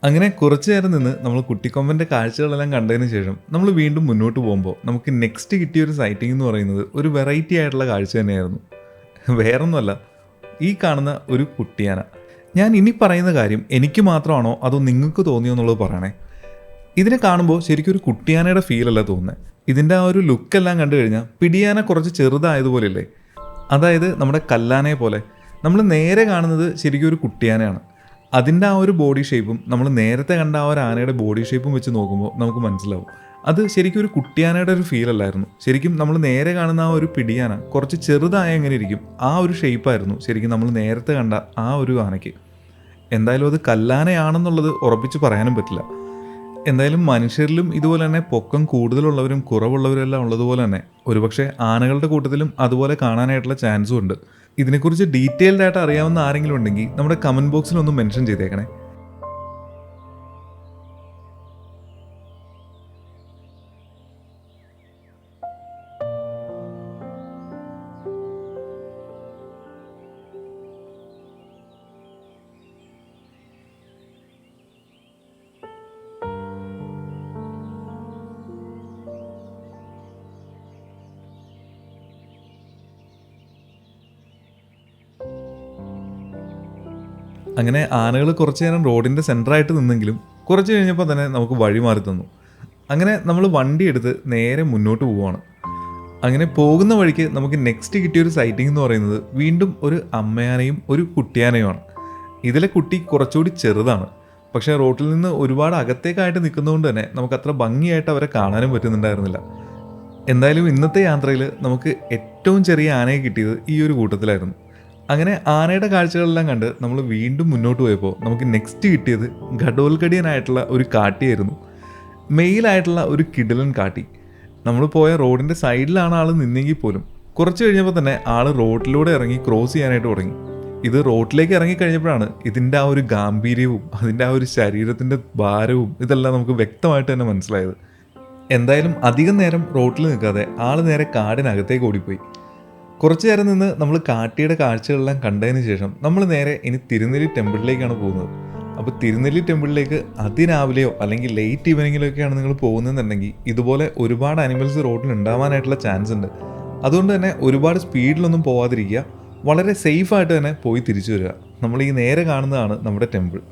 അങ്ങനെ കുറച്ച് നേരം നിന്ന് നമ്മൾ കുട്ടിക്കൊമ്പൻ്റെ കാഴ്ചകളെല്ലാം കണ്ടതിന് ശേഷം നമ്മൾ വീണ്ടും മുന്നോട്ട് പോകുമ്പോൾ നമുക്ക് നെക്സ്റ്റ് കിട്ടിയൊരു സൈറ്റിംഗ് എന്ന് പറയുന്നത് ഒരു വെറൈറ്റി ആയിട്ടുള്ള കാഴ്ച തന്നെയായിരുന്നു. വേറൊന്നുമല്ല, ഈ കാണുന്ന ഒരു കുട്ടിയാന. ഞാൻ ഇനി പറയുന്ന കാര്യം എനിക്ക് മാത്രമാണോ അതോ നിങ്ങൾക്ക് തോന്നിയോ എന്നുള്ളത് പറയണേ. ഇതിനെ കാണുമ്പോൾ ശരിക്കും ഒരു കുട്ടിയാനയുടെ ഫീലല്ല തോന്നുന്നത്. ഇതിൻ്റെ ആ ഒരു ലുക്കെല്ലാം കണ്ടു കഴിഞ്ഞാൽ പിടിയാന കുറച്ച് ചെറുതായതുപോലെയല്ലേ. അതായത് നമ്മുടെ കല്ലാനയെ പോലെ. നമ്മൾ നേരെ കാണുന്നത് ശരിക്കും ഒരു കുട്ടിയാനയാണ്. അതിൻ്റെ ആ ഒരു ബോഡി ഷേപ്പും നമ്മൾ നേരത്തെ കണ്ട ആ ഒരു ആനയുടെ ബോഡി ഷേപ്പും വെച്ച് നോക്കുമ്പോൾ നമുക്ക് മനസ്സിലാവും അത് ശരിക്കും ഒരു കുട്ടിയാനയുടെ ഒരു ഫീൽ അല്ലായിരുന്നു. ശരിക്കും നമ്മൾ നേരെ കാണുന്ന ആ ഒരു പിടിയാന കുറച്ച് ചെറുതായ എങ്ങനെ ഇരിക്കും ആ ഒരു ഷേപ്പായിരുന്നു ശരിക്കും നമ്മൾ നേരത്തെ കണ്ട ആ ഒരു ആനയ്ക്ക്. എന്തായാലും അത് കല്ലാനയാണെന്നുള്ളത് ഉറപ്പിച്ച് പറയാനും പറ്റില്ല. എന്തായാലും മനുഷ്യരിലും ഇതുപോലെ തന്നെ പൊക്കം കൂടുതലുള്ളവരും കുറവുള്ളവരും എല്ലാം ഉള്ളതുപോലെ തന്നെ ഒരുപക്ഷെ ആനകളുടെ കൂട്ടത്തിലും അതുപോലെ കാണാനായിട്ടുള്ള ചാൻസും ഉണ്ട്. ഇതിനെക്കുറിച്ച് ഡീറ്റെയിൽഡ് ആയിട്ട് അറിയാവുന്ന ആരെങ്കിലും ഉണ്ടെങ്കിൽ നമ്മുടെ കമൻറ്റ് ബോക്സിൽ ഒന്ന് മെൻഷൻ ചെയ്തേക്കണേ. അങ്ങനെ ആനകൾ കുറച്ച് നേരം റോഡിൻ്റെ സെൻറ്ററായിട്ട് നിന്നെങ്കിലും കുറച്ച് കഴിഞ്ഞപ്പോൾ തന്നെ നമുക്ക് വഴി മാറി തന്നു. അങ്ങനെ നമ്മൾ വണ്ടി എടുത്ത് നേരെ മുന്നോട്ട് പോവുകയാണ്. അങ്ങനെ പോകുന്ന വഴിക്ക് നമുക്ക് നെക്സ്റ്റ് കിട്ടിയൊരു സൈറ്റിംഗ് എന്ന് പറയുന്നത് വീണ്ടും ഒരു അമ്മയാനയും ഒരു കുട്ടിയാനയുമാണ്. ഇതിലെ കുട്ടി കുറച്ചുകൂടി ചെറുതാണ്. പക്ഷേ റോട്ടിൽ നിന്ന് ഒരുപാട് അകത്തേക്കായിട്ട് നിൽക്കുന്നതുകൊണ്ട് തന്നെ നമുക്ക് അത്ര ഭംഗിയായിട്ട് അവരെ കാണാനും പറ്റുന്നുണ്ടായിരുന്നില്ല. എന്തായാലും ഇന്നത്തെ യാത്രയിൽ നമുക്ക് ഏറ്റവും ചെറിയ ആനയെ കിട്ടിയത് ഈ ഒരു കൂട്ടത്തിലായിരുന്നു. അങ്ങനെ ആനയുടെ കാഴ്ചകളെല്ലാം കണ്ട് നമ്മൾ വീണ്ടും മുന്നോട്ട് പോയപ്പോൾ നമുക്ക് നെക്സ്റ്റ് കിട്ടിയത് ഘടോൽക്കടിയനായിട്ടുള്ള ഒരു കാട്ടിയായിരുന്നു. മെയിലായിട്ടുള്ള ഒരു കിടിലൻ കാട്ടി. നമ്മൾ പോയ റോഡിൻ്റെ സൈഡിലാണ് ആൾ നിന്നെങ്കിൽ പോലും കുറച്ച് കഴിഞ്ഞപ്പോൾ തന്നെ ആൾ റോഡിലൂടെ ഇറങ്ങി ക്രോസ് ചെയ്യാനായിട്ട് തുടങ്ങി. ഇത് റോഡിലേക്ക് ഇറങ്ങിക്കഴിഞ്ഞപ്പോഴാണ് ഇതിൻ്റെ ആ ഒരു ഗാംഭീര്യവും അതിൻ്റെ ആ ഒരു ശരീരത്തിൻ്റെ ഭാരവും ഇതെല്ലാം നമുക്ക് വ്യക്തമായിട്ട് തന്നെ മനസ്സിലായത്. എന്തായാലും അധികം നേരം റോഡിൽ നിൽക്കാതെ ആൾ നേരെ കാടിനകത്തേക്ക് ഓടിപ്പോയി. കുറച്ച് നേരം നിന്ന് നമ്മൾ കാട്ടിയുടെ കാഴ്ചകളെല്ലാം കണ്ടതിന് ശേഷം നമ്മൾ നേരെ ഇനി തിരുനെല്ലി ടെമ്പിളിലേക്കാണ് പോകുന്നത്. അപ്പോൾ തിരുനെല്ലി ടെമ്പിളിലേക്ക് അതിരാവിലെയോ അല്ലെങ്കിൽ ലേറ്റ് ഈവനിങ്ങിലൊക്കെയാണ് നിങ്ങൾ പോകുന്നതെന്നുണ്ടെങ്കിൽ ഇതുപോലെ ഒരുപാട് ആനിമൽസ് റോഡിൽ ഉണ്ടാവാനായിട്ടുള്ള ചാൻസ് ഉണ്ട്. അതുകൊണ്ട് തന്നെ ഒരുപാട് സ്പീഡിലൊന്നും പോവാതിരിക്കുക, വളരെ സേഫായിട്ട് തന്നെ പോയി തിരിച്ചു വരിക. നമ്മൾ ഈ നേരെ കാണുന്നതാണ് നമ്മുടെ ടെമ്പിൾ.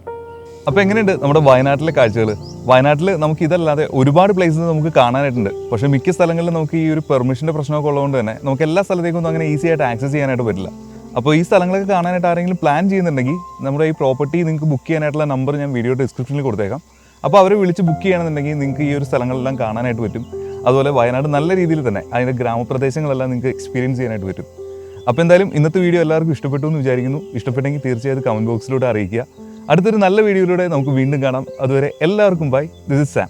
അപ്പോൾ എങ്ങനെയുണ്ട് നമ്മുടെ വയനാട്ടിലെ കാഴ്ചകൾ? വയനാട്ടിൽ നമുക്ക് ഇതല്ലാതെ ഒരുപാട് പ്ലേസസ് നമുക്ക് കാണാനായിട്ടുണ്ട്. പക്ഷേ മിക്ക സ്ഥലങ്ങളിലും നമുക്ക് ഈ ഒരു പെർമിഷൻ്റെ പ്രശ്നമൊക്കെ ഉള്ളതുകൊണ്ട് തന്നെ നമുക്ക് എല്ലാ സ്ഥലത്തേക്കൊന്നും അങ്ങനെ ഈസി ആയിട്ട് ആക്സസ് ചെയ്യാനായിട്ട് പറ്റില്ല. അപ്പോൾ ഈ സ്ഥലങ്ങളൊക്കെ കാണാനായിട്ട് ആരെങ്കിലും പ്ലാൻ ചെയ്യുന്നുണ്ടെങ്കിൽ നമ്മുടെ ഈ പ്രോപ്പർട്ടി നിങ്ങൾക്ക് ബുക്ക് ചെയ്യാനായിട്ടുള്ള നമ്പർ ഞാൻ വീഡിയോ ഡിസ്ക്രിപ്ഷനിൽ കൊടുത്തേക്കാം. അപ്പോൾ അവരെ വിളിച്ച് ബുക്ക് ചെയ്യണമെന്നുണ്ടെങ്കിൽ നിങ്ങൾക്ക് ഈ ഒരു സ്ഥലങ്ങളെല്ലാം കാണാനായിട്ട് പറ്റും. അതുപോലെ വയനാട് നല്ല രീതിയിൽ തന്നെ അതിൻ്റെ ഗ്രാമപ്രദേശങ്ങളെല്ലാം നിങ്ങൾക്ക് എക്സ്പീരിയൻസ് ചെയ്യാനായിട്ട് പറ്റും. അപ്പോൾ എന്തായാലും ഇന്നത്തെ വീഡിയോ എല്ലാവർക്കും ഇഷ്ടപ്പെട്ടു എന്ന് വിചാരിക്കുന്നു. ഇഷ്ടപ്പെട്ടെങ്കിൽ തീർച്ചയായും കമൻറ്റ് ബോക്സിലൂടെ അറിയിക്കുക. അടുത്തൊരു നല്ല വീഡിയോയിലൂടെ നമുക്ക് വീണ്ടും കാണാം. അതുവരെ എല്ലാവർക്കും ബൈ. This is Sam.